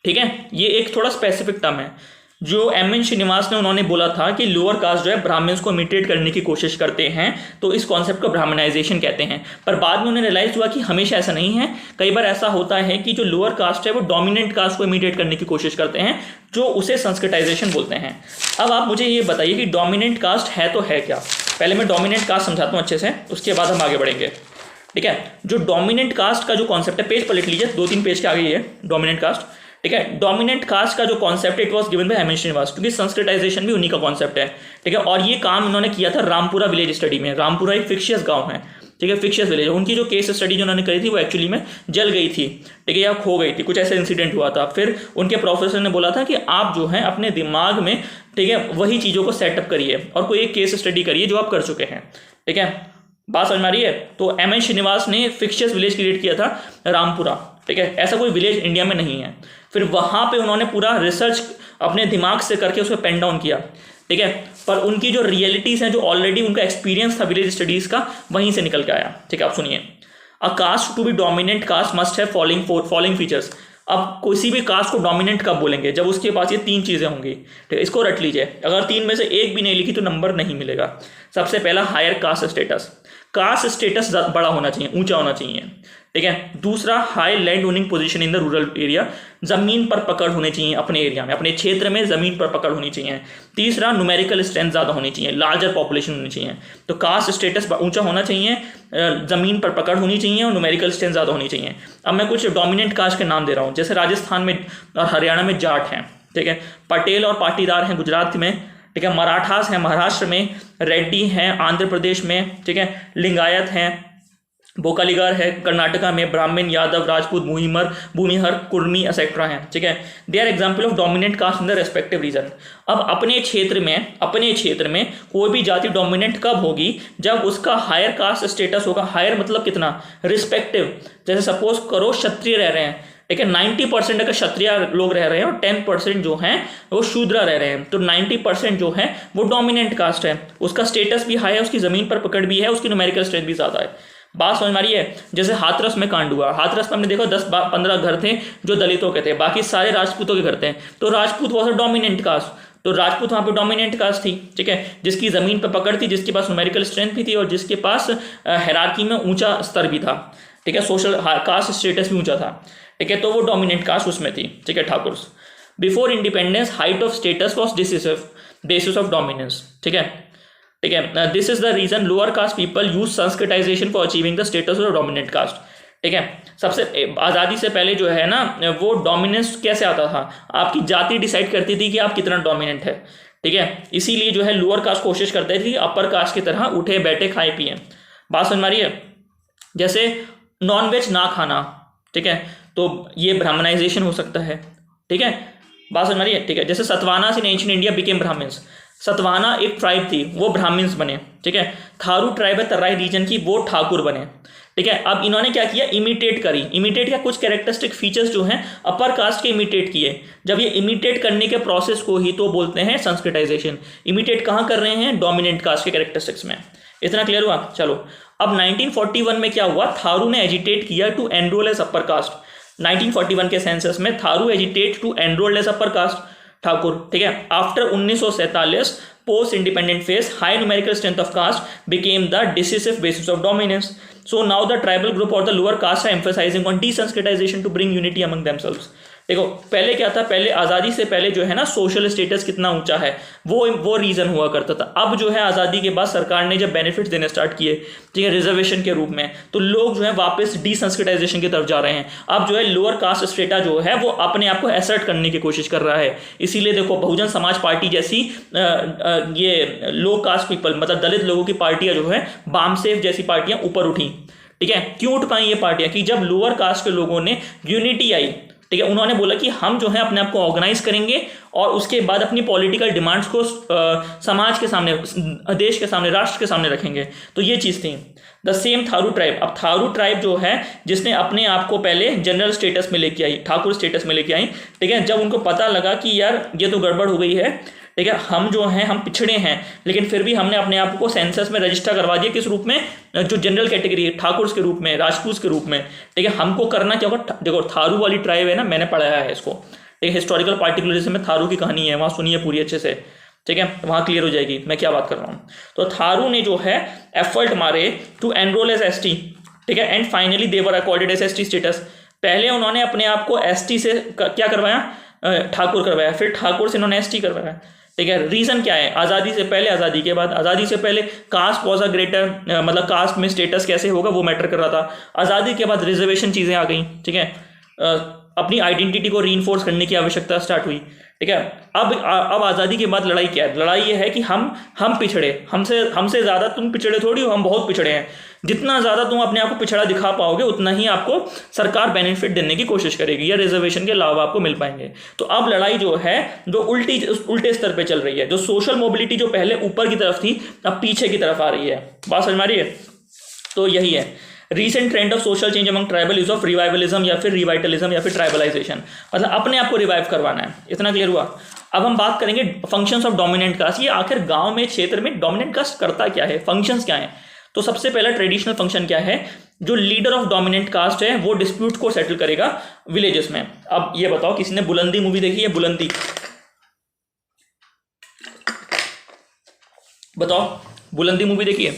ठीक है। ये एक थोड़ा स्पेसिफिक टर्म है जो एम.एन. श्रीनिवास ने उन्होंने बोला था कि लोअर कास्ट जो है ब्राह्मण्स को इमिटेट करने की कोशिश करते हैं, तो इस कॉन्सेप्ट को ब्राह्मणाइजेशन कहते हैं। पर बाद में उन्हें रियलाइज हुआ कि हमेशा ऐसा नहीं है, कई बार ऐसा होता है कि जो लोअर कास्ट है वो डोमिनेंट कास्ट को इमिटेट करने की कोशिश करते हैं, जो उसे संस्कृताइजेशन बोलते हैं। अब आप मुझे ये बताइए कि डोमिनेंट कास्ट है तो है क्या। पहले मैं डोमिनेंट कास्ट समझाता हूँ अच्छे से, उसके बाद हम आगे बढ़ेंगे, ठीक है। जो डोमिनेंट कास्ट का जो कॉन्सेप्ट है, पेज पलट लीजिए, 2-3 पेज के आगे ये डोमिनेंट कास्ट, ठीक है। डोमिनेंट कास्ट का जो concept it was given by MN. Srinivas, क्योंकि संस्कृताइजेशन भी उन्हीं का कॉन्सेप्ट है, ठीक है। और ये काम उन्होंने किया था रामपुरा विलेज स्टडी में। रामपुरा एक फिक्शियस गांव है, ठीक है, फिक्शियस विलेज। उनकी जो केस स्टडी जो उन्होंने करी थी वो एक्चुअली में जल गई थी, ठीक है, या खो गई थी, कुछ ऐसा इंसिडेंट हुआ था। फिर उनके प्रोफेसर ने बोला था कि आप जो है अपने दिमाग में, ठीक है, वही चीज़ों को सेटअप करिए और कोई एक केस स्टडी करिए जो आप कर चुके हैं, ठीक है। बात समझ में आ रही है। तो एम.एन. श्रीनिवास ने फिक्शियस विलेज क्रिएट किया था रामपुरा, ठीक है। ऐसा कोई विलेज इंडिया में नहीं है। फिर वहाँ पे उन्होंने पूरा रिसर्च अपने दिमाग से करके उसको पेन डाउन किया, ठीक है। पर उनकी जो रियलिटीज़ हैं, जो ऑलरेडी उनका एक्सपीरियंस था विलेज स्टडीज़ का, वहीं से निकल के आया, ठीक है। आप सुनिए, a caste to be dominant caste must have following features. अब किसी भी कास्ट को डोमिनेंट कब बोलेंगे, जब उसके पास ये 3 चीज़ें होंगी, ठीक है। इसको रट लीजिए, अगर 3 में से एक भी नहीं लिखी तो नंबर नहीं मिलेगा। सबसे पहला higher caste status. Caste status बड़ा होना चाहिए, ऊंचा होना चाहिए, ठीक है। दूसरा, high land owning position in the rural area, जमीन पर पकड़ होनी चाहिए अपने एरिया में, अपने क्षेत्र में जमीन पर पकड़ होनी चाहिए। तीसरा, न्यूमेरिकल स्ट्रेंथ ज़्यादा होनी चाहिए, लार्जर पॉपुलेशन होनी चाहिए। तो कास्ट स्टेटस ऊंचा होना चाहिए, जमीन पर पकड़ होनी चाहिए और न्यूमेरिकल स्ट्रेंथ ज़्यादा होनी चाहिए। अब मैं कुछ डोमिनेंट कास्ट के नाम दे रहा हूँ, जैसे राजस्थान में और हरियाणा में जाट हैं, ठीक है, पटेल और पाटीदार हैं गुजरात में, ठीक है, मराठास हैं महाराष्ट्र में, रेड्डी हैं आंध्र प्रदेश में, ठीक है, लिंगायत हैं, बोकालीगार है कर्नाटका में, ब्राह्मण, यादव, राजपूत, भूमिहर, कुर्मी एक्सेट्रा हैं, ठीक है। They are example of dominant caste in the respective region. अब अपने क्षेत्र में कोई भी जाति डोमिनेंट कब होगी? जब उसका हायर कास्ट स्टेटस होगा। हायर मतलब कितना? रिस्पेक्टिव। जैसे सपोज करो क्षत्रिय रह रहे हैं, ठीक है, 90% अगर क्षत्रिय लोग रह रहे हैं और 10% जो हैं वो शूद्र रह रहे हैं, तो 90% जो है वो डोमिनेंट कास्ट है, उसका स्टेटस भी हाई है, उसकी जमीन पर पकड़ भी है, उसकी न्यूमेरिकल स्ट्रेंथ भी ज़्यादा है। बात समझ में आ रही है? जैसे हाथरस में कांड हुआ, हाथरस में हमने देखो 10-15 घर थे जो दलितों के थे, बाकी सारे राजपूतों के घर थे, तो Rajput was a dominant caste, तो राजपूत वहाँ पे डोमिनेंट कास्ट थी, ठीक है, जिसकी ज़मीन पर पकड़ थी, जिसके पास न्यूमेरिकल स्ट्रेंथ भी थी और जिसके पास हायरार्की में ऊंचा स्तर भी था, ठीक है, सोशल कास्ट स्टेटस भी ऊंचा था, ठीक है, तो वो डोमिनेंट कास्ट उसमें थी, ठीक है, Thakur. Before independence height of status was decisive basis of dominance, ठीक है, ठीक है। This is the reason lower caste people use Sanskritization for achieving the status of dominant caste, ठीक है। सबसे आज़ादी से पहले जो है ना वो डोमिनेंस कैसे आता था? आपकी जाति डिसाइड करती थी कि आप कितना डोमिनेंट है, ठीक है, इसीलिए जो है लोअर कास्ट कोशिश करते थे अपर कास्ट की तरह उठे बैठे खाए पिए। बात समझ में आ रही है? जैसे नॉनवेज ना खाना, ठीक है, तो ये ब्राह्मणाइजेशन हो सकता है, ठीक है, बात समझ में आ रही है? ठीक है, जैसे Satvana in ancient India became Brahmans, Satvana एक ट्राइब थी वो ब्राह्मण्स बने, ठीक है, थारू ट्राइब है तराई रीजन की, वो ठाकुर बने, ठीक है। अब इन्होंने क्या किया? इमिटेट करी। इमिटेट क्या? कुछ कैरेक्टरिस्टिक फीचर्स जो हैं अपर कास्ट के इमिटेट किए। जब ये इमिटेट करने के प्रोसेस को ही तो बोलते हैं संस्कृताइजेशन। इमिटेट कहाँ कर रहे हैं? डोमिनेंट कास्ट के कैरेक्टरिस्टिक्स में। इतना क्लियर हुआ? चलो, अब 1941 में क्या हुआ? थारू ने एजिटेट किया to enroll as upper caste. 1941 के सेंसस में Tharu agitate to enroll as upper caste, Thakur, ठीक है। After 1947 post independent phase high numerical strength of caste became the decisive basis of dominance. So now the tribal group or the lower caste are emphasizing on desensitization to bring unity among themselves. देखो पहले क्या था? पहले आज़ादी से पहले जो है ना सोशल स्टेटस कितना ऊंचा है वो रीज़न हुआ करता था। अब जो है आज़ादी के बाद सरकार ने जब बेनिफिट्स देने स्टार्ट किए, ठीक है, रिजर्वेशन के रूप में, तो लोग जो है वापस डिसंस्क्रिटाइजेशन की तरफ जा रहे हैं। अब जो है लोअर कास्ट स्टेटा जो है वो अपने आप को एसर्ट करने की कोशिश कर रहा है। इसीलिए देखो बहुजन समाज पार्टी जैसी ये लो कास्ट पीपल मतलब दलित लोगों की पार्टियां जो है, बामसेफ जैसी पार्टियां ऊपर उठी, ठीक है। क्यों उठ पाई ये पार्टियां? कि जब लोअर कास्ट के लोगों ने यूनिटी आई, ठीक है, उन्होंने बोला कि हम जो है अपने आप को ऑर्गेनाइज करेंगे और उसके बाद अपनी पॉलिटिकल डिमांड्स को समाज के सामने, देश के सामने, राष्ट्र के सामने रखेंगे। तो ये चीज़ थी। The same Tharu tribe. अब थारू ट्राइब जो है जिसने अपने आप को पहले जनरल स्टेटस में लेके आई, ठाकुर स्टेटस में लेके आई, ठीक है, जब उनको पता लगा कि यार ये तो गड़बड़ हो गई है, ठीक है, हम जो हैं हम पिछड़े हैं, लेकिन फिर भी हमने अपने आप को सेंसस में रजिस्टर करवा दिया किस रूप में? जो जनरल कैटेगरी है ठाकुर के रूप में, राजपूत के रूप में, ठीक है। हमको करना क्या होगा? देखो थारू वाली ट्राइब है ना, मैंने पढ़ाया है इसको, एक हिस्टोरिकल पार्टिकुलरिज्म में थारू की कहानी है, वहाँ सुनिए पूरी अच्छे से, ठीक है, वहाँ क्लियर हो जाएगी मैं क्या बात कर रहा हूँ। तो थारू ने जो है एफर्ट मारे टू एनरोल एज एसटी, ठीक है, and finally they were accorded as ST status. पहले उन्होंने अपने आप को एसटी से क्या करवाया? ठाकुर करवाया, फिर ठाकुर से इन्होंने एसटी करवाया, ठीक है। रीजन क्या है? आज़ादी से पहले, आज़ादी के बाद। आज़ादी से पहले कास्ट वॉज अ ग्रेटर, मतलब कास्ट में स्टेटस कैसे होगा वो मैटर कर रहा था। आज़ादी के बाद रिजर्वेशन चीज़ें आ गई, ठीक है, अपनी आइडेंटिटी को रीइंफोर्स करने की आवश्यकता स्टार्ट हुई, ठीक है। अब आज़ादी के बाद लड़ाई क्या है? लड़ाई ये है कि हम पिछड़े, हमसे ज़्यादा तुम पिछड़े थोड़ी हो, हम बहुत पिछड़े हैं। जितना ज़्यादा तुम अपने आप को पिछड़ा दिखा पाओगे उतना ही आपको सरकार बेनिफिट देने की कोशिश करेगी या रिजर्वेशन के लाभ आपको मिल पाएंगे। तो अब लड़ाई जो है जो उल्टे स्तर पे चल रही है। जो सोशल मोबिलिटी जो पहले ऊपर की तरफ थी अब पीछे की तरफ आ रही है। बात समझ में आ रही है? तो यही है recent trend of social change among tribal use of revivalism या फिर रिवाइटलिज्म या फिर ट्राइबलाइजेशन, मतलब अपने आप को रिवाइव करवाना है। इतना क्लियर हुआ? अब हम बात करेंगे फंक्शंस ऑफ डोमिनेंट कास्ट। ये आखिर गांव में, क्षेत्र में डोमिनेंट कास्ट करता क्या है, फंक्शंस क्या है? तो सबसे पहला ट्रेडिशनल फंक्शन क्या है? जो लीडर ऑफ डोमिनेंट कास्ट है वो डिस्प्यूट को सेटल करेगा विलेजेस में। अब ये बताओ, किसी ने बुलंदी मूवी देखी है? बुलंदी बताओ, बुलंदी मूवी देखी है?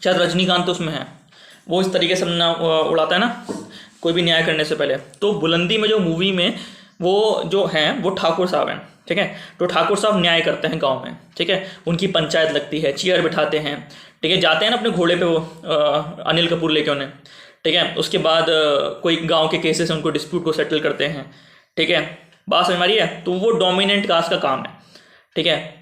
शायद रजनीकांत तो उसमें है, वो इस तरीके से अपना उड़ाता है ना कोई भी न्याय करने से पहले। तो बुलंदी में जो मूवी में वो जो हैं वो ठाकुर साहब हैं, ठीक है। तो ठाकुर साहब न्याय करते हैं गांव में, ठीक है। उनकी पंचायत लगती है, चेयर बिठाते हैं, ठीक है। जाते हैं ना अपने घोड़े पे वो अनिल कपूर लेके उन्हें, ठीक है। उसके बाद कोई गांव के केसेस उनको डिस्प्यूट को सेटल करते हैं, ठीक है। बात समझ में आ रही है। तो वो डोमिनेंट कास्ट का काम है, ठीक है।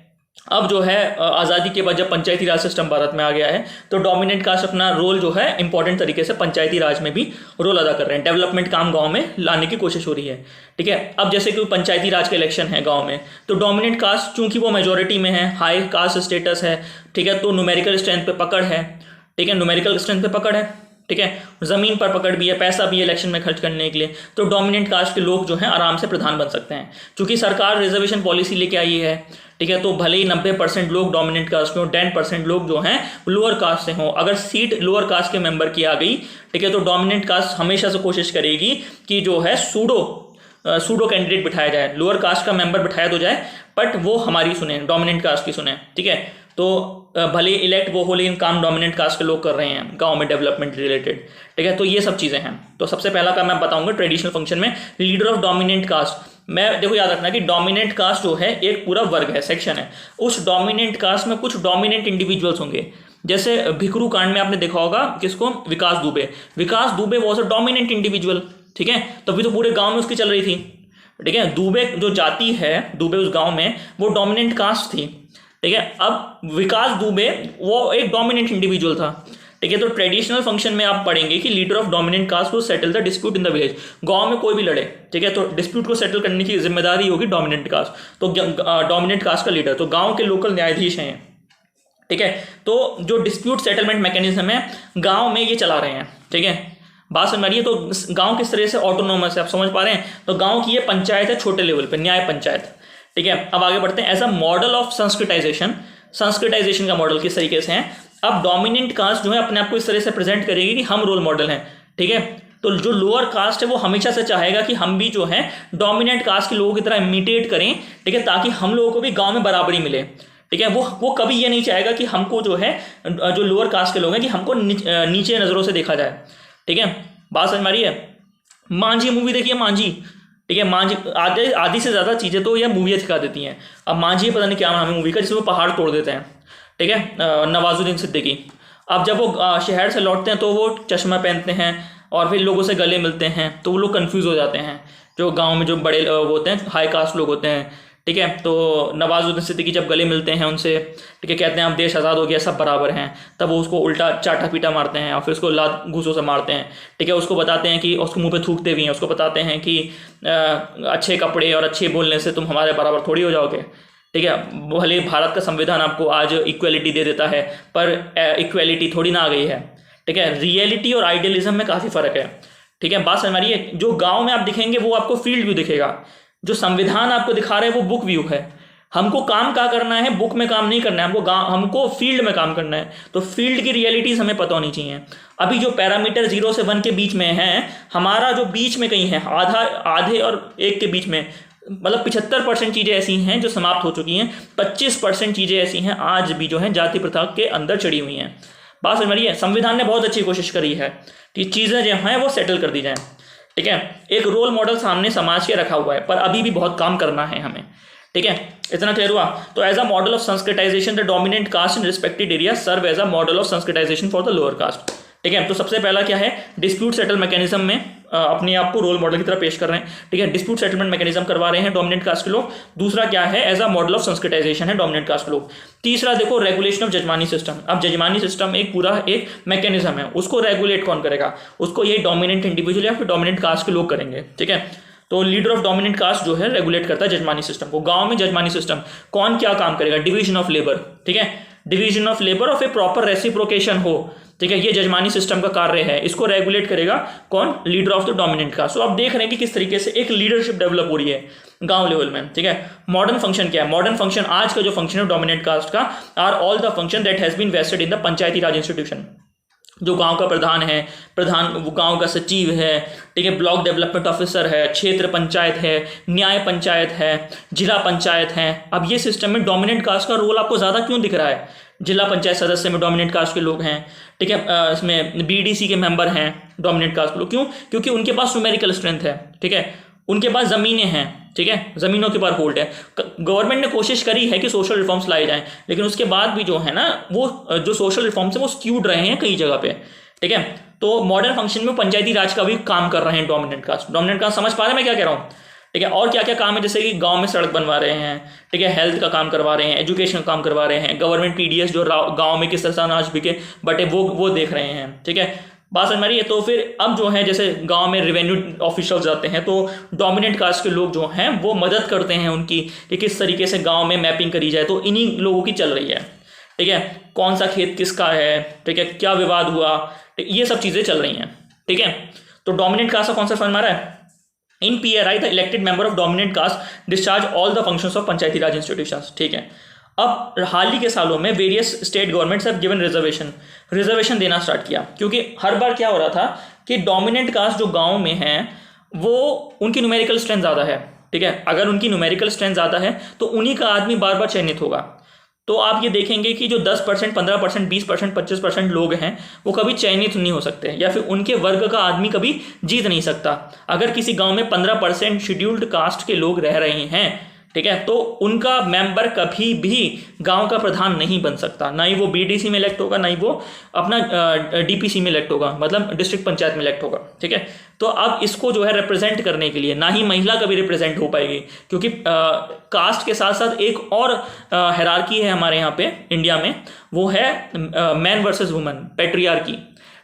अब जो है आज़ादी के बाद जब पंचायती राज सिस्टम भारत में आ गया है तो डोमिनेंट कास्ट अपना रोल जो है इंपॉर्टेंट तरीके से पंचायती राज में भी रोल अदा कर रहे हैं। डेवलपमेंट काम गांव में लाने की कोशिश हो रही है, ठीक है। अब जैसे कि पंचायती राज के इलेक्शन है गांव में, तो डोमिनेंट कास्ट चूंकि वो मेजोरिटी में है, हाई कास्ट स्टेटस है, ठीक है, तो न्यूमेरिकल स्ट्रेंथ पे पकड़ है, ठीक है, न्यूमेरिकल स्ट्रेंथ पे पकड़ है, ठीक है। ज़मीन पर पकड़ भी है, पैसा भी है इलेक्शन में खर्च करने के लिए। तो डोमिनेंट कास्ट के लोग जो हैं आराम से प्रधान बन सकते हैं, क्योंकि सरकार रिजर्वेशन पॉलिसी लेके आई है, ठीक है। तो भले ही 90% लोग डोमिनेंट कास्ट के हों, 10% लोग जो हैं लोअर कास्ट से हों, अगर सीट लोअर कास्ट के मेंबर की आ गई, ठीक है, तो डोमिनेंट कास्ट हमेशा से कोशिश करेगी कि जो है सूडो कैंडिडेट बिठाया जाए, लोअर कास्ट का मेंबर बिठाया तो जाए बट वो हमारी सुने, डोमिनेंट कास्ट की सुने, ठीक है। तो भले इलेक्ट वो हो लेकिन काम डोमिनेंट कास्ट के लोग कर रहे हैं गांव में डेवलपमेंट रिलेटेड, ठीक है। तो ये सब चीज़ें हैं। तो सबसे पहला काम मैं बताऊंगा ट्रेडिशनल फंक्शन में लीडर ऑफ डोमिनेंट कास्ट। मैं देखो याद रखना कि डोमिनेंट कास्ट जो है एक पूरा वर्ग है, सेक्शन है। उस डोमिनेंट कास्ट में कुछ डोमिनेंट इंडिविजुअल्स होंगे, जैसे भिखरू कांड में आपने देखा होगा किसको, Vikas Dubey was a dominant individual, ठीक है। तभी तो पूरे गाँव में उसकी चल रही थी, ठीक है। दुबे जो जाति है, दुबे उस गाँव में वो डोमिनेंट कास्ट थी, ठीक है। अब विकास दुबे वो एक डोमिनेंट इंडिविजुअल था, ठीक है। तो ट्रेडिशनल फंक्शन में आप पढ़ेंगे कि लीडर ऑफ डोमिनेंट कास्ट को settle the dispute in the village. गांव में कोई भी लड़े, ठीक है, तो डिस्प्यूट को सेटल करने की जिम्मेदारी होगी डोमिनेंट कास्ट। तो डोमिनेंट कास्ट का लीडर तो गांव के लोकल न्यायाधीश हैं, ठीक है। तो जो डिस्प्यूट सेटलमेंट मैकेनिज्म है गाँव में ये चला रहे हैं, ठीक है। बात समझ रही है। तो गाँव किस तरह से ऑटोनोमस है, आप समझ पा रहे हैं। तो गाँव की ये पंचायत है छोटे लेवल पर, न्याय पंचायत, ठीक है। अब आगे बढ़ते हैं। As a model of Sanskritization का मॉडल किस तरीके से है। अब डोमिनेंट कास्ट जो है अपने आप को इस तरह से प्रेजेंट करेगी कि हम रोल मॉडल हैं, ठीक है। तो जो लोअर कास्ट है वो हमेशा से चाहेगा कि हम भी जो है डोमिनेंट कास्ट के लोगों की तरह इमिटेट करें, ठीक है, ताकि हम लोगों को भी गांव में बराबरी मिले, ठीक है। वो कभी ये नहीं चाहेगा कि हमको जो है जो लोअर कास्ट के लोग हैं कि हमको नीचे नज़रों से देखा जाए, ठीक है। बात समझ में आ रही है। मांझी मूवी देखिए, मांझी, ठीक है। मांझी आधी से ज़्यादा चीज़ें तो यह मूवियाँ सिखा देती हैं। अब मांझी पता नहीं क्या नाम है मूवी का, जिसमें वो पहाड़ तोड़ देते हैं, ठीक है, नवाजुद्दीन सिद्दीकी। अब जब वो शहर से लौटते हैं तो वो चश्मा पहनते हैं और फिर लोगों से गले मिलते हैं, तो वो लोग कंफ्यूज हो जाते हैं, जो गांव में जो बड़े होते हैं, हाई कास्ट लोग होते हैं, ठीक है। तो नवाजुद्दीन सिद्दीकी जब गले मिलते हैं उनसे, ठीक है, कहते हैं अब देश आज़ाद हो गया, सब बराबर हैं, तब वो उसको उल्टा चाटा पीटा मारते हैं और फिर उसको लात घूसों से मारते हैं, ठीक है। उसको बताते हैं कि उसको मुंह पे थूकते भी हैं, उसको बताते हैं कि अच्छे कपड़े और अच्छे बोलने से तुम हमारे बराबर थोड़ी हो जाओगे, ठीक है। भले भारत का संविधान आपको आज इक्वलिटी दे देता है, पर इक्वलिटी थोड़ी ना आ गई है, ठीक है। रियलिटी और आइडियलिज्म में काफ़ी फ़र्क है, ठीक है। बात समझ में आ रही है। जो गाँव में आप दिखेंगे वो आपको फील्ड व्यू दिखेगा, जो संविधान आपको दिखा रहे हैं वो बुक व्यू है। हमको काम क्या करना है, बुक में काम नहीं करना है, हमको फील्ड में काम करना है। तो फील्ड की रियलिटीज़ हमें पता होनी चाहिए। अभी जो पैरामीटर 0 से 1 के बीच में है, हमारा जो बीच में कहीं है, आधे और 1 के बीच में, मतलब 75% चीज़ें ऐसी हैं जो समाप्त हो चुकी हैं, 25% चीज़ें ऐसी हैं आज भी जो हैं जाति प्रथा के अंदर चढ़ी हुई हैं। बात समझ रही है। संविधान ने बहुत अच्छी कोशिश करी है कि चीज़ें जो हैं वो सेटल कर दी जाएँ, ठीक है। एक रोल मॉडल सामने समाज के रखा हुआ है, पर अभी भी बहुत काम करना है हमें, ठीक है। इतना क्लियर हुआ। तो as a model of Sanskritization the dominant caste in respected area serve as a model of Sanskritization for the lower caste, ठीक है। तो सबसे पहला क्या है, डिस्प्यूट सेटल मैकेनिज्म में अपने आप को रोल मॉडल की तरह पेश कर रहे हैं, ठीक है। डिस्प्यूट सेटलमेंट मैकेनिज्म करवा रहे हैं डोमिनेंट कास्ट के लोग। दूसरा क्या है, as a model of Sanskritization है डोमिनेंट कास्ट के लोग। तीसरा देखो, रेगुलेशन ऑफ जजमानी सिस्टम। अब जजमानी सिस्टम एक पूरा एक मैकेनिज्म है, उसको रेगुलेट कौन करेगा, उसको ये डोमिनेंट इंडिविजुअल या फिर डोमिनेंट कास्ट के लोग करेंगे, ठीक है। तो लीडर ऑफ डोमिनेंट कास्ट जो है रेगुलेट करता है जजमानी सिस्टम को। गांव में जजमानी सिस्टम कौन क्या काम करेगा, डिवीजन ऑफ लेबर, ठीक है। डिवीजन ऑफ लेबर और फिर प्रॉपर रेसिप्रोकेशन हो, ठीक है, ये जजमानी सिस्टम का कार्य है। इसको रेगुलेट करेगा कौन, leader of the dominant cast. तो आप देख रहे हैं कि किस तरीके से एक लीडरशिप डेवलप हो रही है गांव लेवल में, ठीक है। मॉडर्न फंक्शन क्या है, मॉडर्न फंक्शन आज का जो फंक्शन है डोमिनेंट कास्ट का, are all the function that has been vested in the panchayati Raj institution. जो गांव का प्रधान है, वो गांव का सचिव है, ठीक है, ब्लॉक डेवलपमेंट ऑफिसर है, क्षेत्र पंचायत है, न्याय पंचायत है, जिला पंचायत है। अब ये सिस्टम में डोमिनेंट कास्ट का रोल आपको ज़्यादा क्यों दिख रहा है, जिला पंचायत सदस्य में डोमिनेंट कास्ट के लोग हैं, ठीक है, इसमें बीडीसी के मेंबर हैं डोमिनेंट कास्ट के लोग। क्यों? क्योंकि उनके पास न्यूमेरिकल स्ट्रेंथ है, ठीक है, उनके पास ज़मीनें हैं, ठीक है, ज़मीनों के पास होल्ड है। गवर्नमेंट ने कोशिश करी है कि सोशल रिफॉर्म्स लाए जाएं, लेकिन उसके बाद भी जो है ना वो जो सोशल रिफॉर्म्स है वो स्क्यूड रहे हैं कई जगह पे, ठीक है। तो मॉडर्न फंक्शन में पंचायती राज का भी काम कर रहे हैं डोमिनेंट कास्ट। डोमिनेंट कास्ट समझ पा रहे हैं मैं क्या कह रहा हूँ, ठीक है। और क्या क्या काम है, जैसे कि गांव में सड़क बनवा रहे हैं, ठीक है, हेल्थ का काम करवा रहे हैं, एजुकेशन का काम करवा रहे हैं, गवर्नमेंट पीडीएस जो गांव में किस तरह से अनाज बिके बटे वो देख रहे हैं, ठीक है, बात समझ रही है। तो फिर अब जो है जैसे गांव में रेवेन्यू ऑफिसर्स जाते हैं तो डोमिनेंट कास्ट के लोग जो हैं वो मदद करते हैं उनकी कि किस तरीके से गाँव में मैपिंग करी जाए। तो इन्हीं लोगों की चल रही है, ठीक है, कौन सा खेत किसका है, ठीक है, क्या विवाद हुआ, ये सब चीज़ें चल रही हैं, ठीक है। तो डोमिनेंट कास्ट का कॉन्सेप्ट समझ में आ रहा है। इन PRI the elected member of dominant cast discharge all the functions of Panchayati Raj institutions, ठीक है। अब हाल ही के सालों में various state governments have given reservation देना स्टार्ट किया, क्योंकि हर बार क्या हो रहा था कि डोमिनेंट कास्ट जो गाँव में हैं वो उनकी न्यूमेरिकल स्ट्रेंथ ज़्यादा है, ठीक है। अगर उनकी न्यूमेरिकल स्ट्रेंथ ज़्यादा है तो उन्हीं का आदमी बार बार चयनित होगा। तो आप ये देखेंगे कि जो 10%, 15%, 20%, 25% लोग हैं वो कभी चयनित नहीं हो सकते, या फिर उनके वर्ग का आदमी कभी जीत नहीं सकता। अगर किसी गांव में 15% शेड्यूल्ड कास्ट के लोग रह रहे हैं, ठीक है, तो उनका मेंबर कभी भी गांव का प्रधान नहीं बन सकता, ना ही वो बीडीसी में इलेक्ट होगा, ना ही वो अपना डीपीसी में इलेक्ट होगा, मतलब डिस्ट्रिक्ट पंचायत में इलेक्ट होगा, ठीक है। तो अब इसको जो है रिप्रेजेंट करने के लिए ना ही महिला कभी रिप्रेजेंट हो पाएगी, क्योंकि कास्ट के साथ साथ एक और हायरार्की है हमारे यहाँ पे इंडिया में, वो है मैन वर्सेस वुमन, पैट्रियार्की,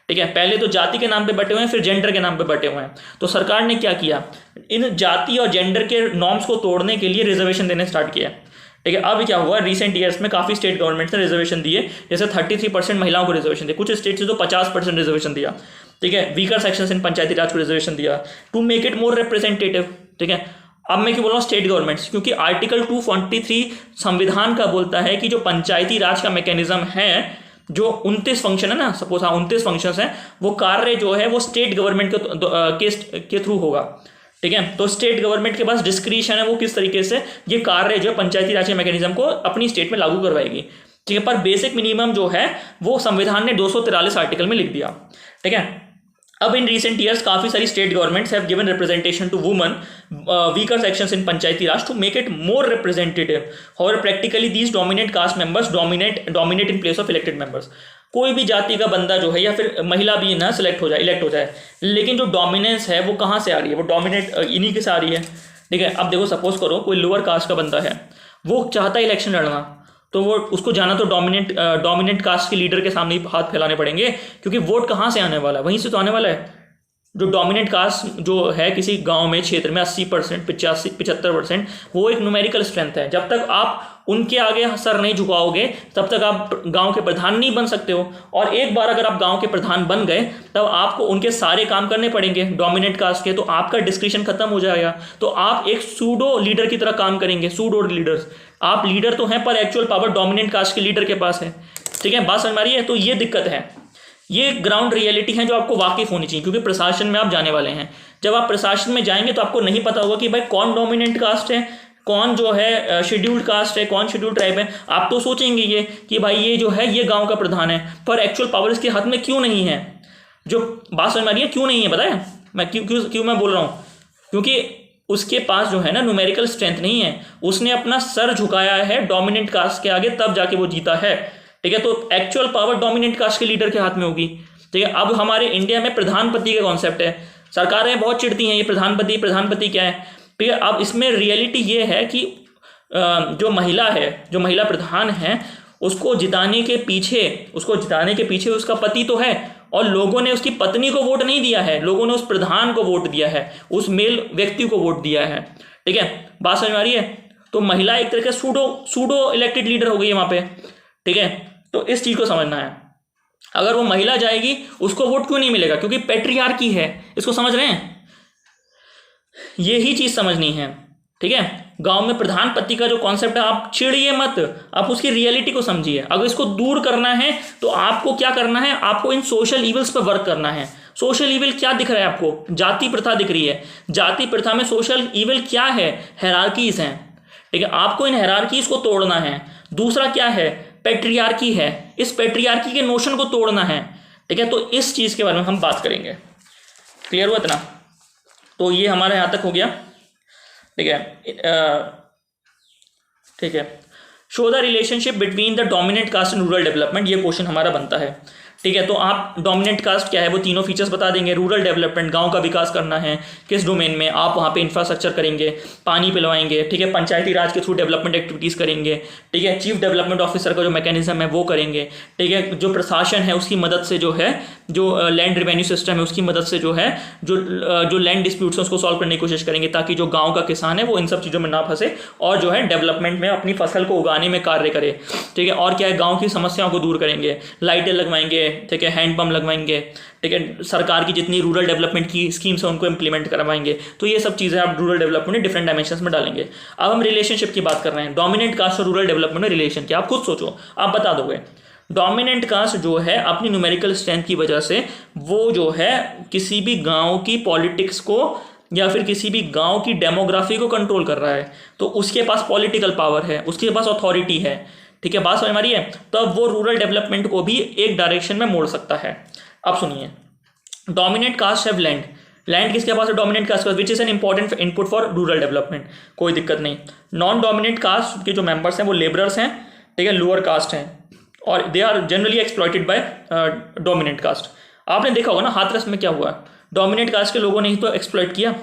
ठीक है। पहले तो जाति के नाम पे बटे हुए हैं, फिर जेंडर के नाम पे बटे हुए हैं। तो सरकार ने क्या किया, इन जाति और जेंडर के नॉर्म्स को तोड़ने के लिए रिजर्वेशन देने स्टार्ट किया, ठीक है। अब क्या हुआ, रिसेंट ईयर्स में काफ़ी स्टेट गवर्नमेंट्स ने रिजर्वेशन दिए, जैसे 33% महिलाओं को रिजर्वेशन दिया, कुछ स्टेट से तो 50% रिजर्वेशन दिया, ठीक है। वीकर सेक्शंस इन पंचायती राज को रिजर्वेशन दिया to make it more representative, ठीक है। अब मैं क्यों बोल रहा हूँ स्टेट गवर्नमेंट्स, क्योंकि आर्टिकल 243 संविधान का बोलता है कि जो पंचायती राज का मैकेनिज्म है, जो 29 फंक्शन है ना, सपोज हाँ 29 फंक्शंस हैं, वो कार्य जो है वो स्टेट गवर्नमेंट के थ्रू होगा, ठीक है। तो स्टेट गवर्नमेंट के पास डिस्क्रिशन है वो किस तरीके से ये कार्य जो है पंचायती राज के मैकेनिज्म को अपनी स्टेट में लागू करवाएगी, ठीक है। पर बेसिक मिनिमम जो है वो संविधान ने 243 आर्टिकल में लिख दिया, ठीक है। अब इन रिसेंट ईयर्स काफ़ी सारी state governments have given representation to woman weaker sections in panchayati raj to make it more representative. However practically these dominant caste members dominate in place of elected members. कोई भी जाति का बंदा जो है या फिर महिला भी ना इलेक्ट हो जाए, लेकिन जो डोमिनेंस है वो कहाँ से आ रही है, वो डोमिनेट इन्हीं के से आ रही है, ठीक है। अब देखो सपोज करो कोई लोअर कास्ट का बंदा है, वो चाहता है इलेक्शन लड़ना, तो वो उसको जाना तो डोमिनेंट कास्ट के लीडर के सामने ही हाथ फैलाने पड़ेंगे, क्योंकि वोट कहाँ से आने वाला है, वहीं से तो आने वाला है। जो डोमिनेंट कास्ट जो है किसी गांव में क्षेत्र में 80%, 75%, वो एक न्यूमेरिकल स्ट्रेंथ है। जब तक आप उनके आगे सर नहीं झुकाओगे तब तक आप गांव के प्रधान नहीं बन सकते हो। और एक बार अगर आप गांव के प्रधान बन गए तब आपको उनके सारे काम करने पड़ेंगे डोमिनेंट कास्ट के, तो आपका डिस्क्रिशन खत्म हो जाएगा। तो आप एक सूडो लीडर की तरह काम करेंगे, सूडो लीडर्स। आप लीडर तो हैं पर एक्चुअल पावर डोमिनेंट कास्ट के लीडर के पास है, ठीक है। बात समझ में आ रही है। तो ये दिक्कत है, ये ग्राउंड रियलिटी है जो आपको वाकिफ होनी चाहिए, क्योंकि प्रशासन में आप जाने वाले हैं। जब आप प्रशासन में जाएंगे तो आपको नहीं पता होगा कि भाई कौन डोमिनेंट कास्ट है, कौन जो है शेड्यूल्ड कास्ट है, कौन शेड्यूल्ड ट्राइब है। आप तो सोचेंगे ये कि भाई ये जो है ये गांव का प्रधान है, पर एक्चुअल पावर इसके हाथ में क्यों नहीं है। जो बात समझ में आ रही है क्यों नहीं है, पता है मैं क्यों मैं बोल रहा हूँ, क्योंकि उसके पास जो है ना न्यूमेरिकल स्ट्रेंथ नहीं है। उसने अपना सर झुकाया है डोमिनेंट कास्ट के आगे, तब जाके वो जीता है, ठीक है। तो एक्चुअल पावर डोमिनेंट कास्ट के लीडर के हाथ में होगी, ठीक है। अब हमारे इंडिया में प्रधानपति का कॉन्सेप्ट है, सरकारें बहुत चिढ़ती हैं ये प्रधानपति क्या है, ठीक है। अब इसमें रियलिटी ये है कि जो महिला प्रधान है उसको जिताने के पीछे उसका पति तो है, और लोगों ने उसकी पत्नी को वोट नहीं दिया है, लोगों ने उस प्रधान को वोट दिया है, उस मेल व्यक्ति को वोट दिया है, ठीक है। बात समझ में आ रही है। तो महिला एक तरह के सूडो इलेक्टेड लीडर हो गई है वहां पे, ठीक है। तो इस चीज को समझना है। अगर वो महिला जाएगी उसको वोट क्यों नहीं मिलेगा, क्योंकि पैट्रियार्की है। इसको समझ रहे हैं, यही चीज समझनी है, ठीक है। गांव में प्रधानपति का जो कॉन्सेप्ट है आप चिढ़िए मत, आप उसकी रियलिटी को समझिए। अगर इसको दूर करना है तो आपको क्या करना है, आपको इन सोशल इवल्स पर वर्क करना है। सोशल इविल क्या दिख रहा है आपको, जाति प्रथा दिख रही है। जाति प्रथा में सोशल इविल क्या है, हायरार्कीज हैं, ठीक है। आपको इन हायरार्कीज को तोड़ना है। दूसरा क्या है, पेट्रियार्की है, इस पेट्रियार्की के नोशन को तोड़ना है, ठीक है। तो इस चीज़ के बारे में हम बात करेंगे। क्लियर हुआ इतना? तो ये हमारा यहाँ तक हो गया, ठीक है। ठीक है, show the relationship between the dominant cast and rural development, ये क्वेश्चन हमारा बनता है, ठीक है। तो आप डोमिनेंट कास्ट क्या है वो तीनों फीचर्स बता देंगे, रूरल डेवलपमेंट गांव का विकास करना है किस डोमेन में, आप वहाँ पे इंफ्रास्ट्रक्चर करेंगे, पानी पिलवाएंगे, ठीक है, पंचायती राज के थ्रू डेवलपमेंट एक्टिविटीज़ करेंगे, ठीक है, चीफ डेवलपमेंट ऑफिसर का जो मैकेनिज्म है वो करेंगे, ठीक है, जो प्रशासन है उसकी मदद से जो है, जो लैंड रेवेन्यू सिस्टम है उसकी मदद से जो है जो लैंड डिस्प्यूट्स हैं उसको सॉल्व करने की कोशिश करेंगे, ताकि जो गाँव का किसान है वो इन सब चीज़ों में ना फंसे और जो है डेवलपमेंट में अपनी फसल को उगाने में कार्य करे, ठीक है। और क्या है, गाँव की समस्याओं को दूर करेंगे, लाइटें लगवाएंगे, ठीक है, हैंडपम्प लगवाएंगे, ठीक है, सरकार की जितनी रूरल डेवलपमेंट की स्कीम्स हैं उनको इंप्लीमेंट करवाएंगे। तो ये सब चीज़ें आप रूरल डेवलपमेंट में डिफरेंट डायमेंशंस में डालेंगे। अब हम रिलेशनशिप की बात कर रहे हैं, डोमिनेंट कास्ट और रूरल डेवलपमेंट में रिलेशन क्या, आप खुद सोचो, आप बता दोगे। डोमिनेंट कास्ट जो है अपनी न्यूमेरिकल स्ट्रेंथ की वजह से वो जो है किसी भी गांव की पॉलिटिक्स को या फिर किसी भी गांव की डेमोग्राफी को कंट्रोल कर रहा है, तो उसके पास पॉलिटिकल पावर है, उसके पास अथॉरिटी है, ठीक है, बात समझ हमारी है। तब वो रूरल डेवलपमेंट को भी एक डायरेक्शन में मोड़ सकता है। अब सुनिए, dominant caste have land, land किसके पास है, डोमिनेंट कास्ट का, which is an important input for rural development, कोई दिक्कत नहीं। नॉन डोमिनेंट कास्ट के जो मेंबर्स हैं वो लेबरर्स हैं, ठीक है, लोअर कास्ट हैं, और they are generally exploited by dominant caste. आपने देखा होगा ना हाथरस में क्या हुआ, डोमिनेंट कास्ट के लोगों ने ही तो एक्सप्लॉइट किया।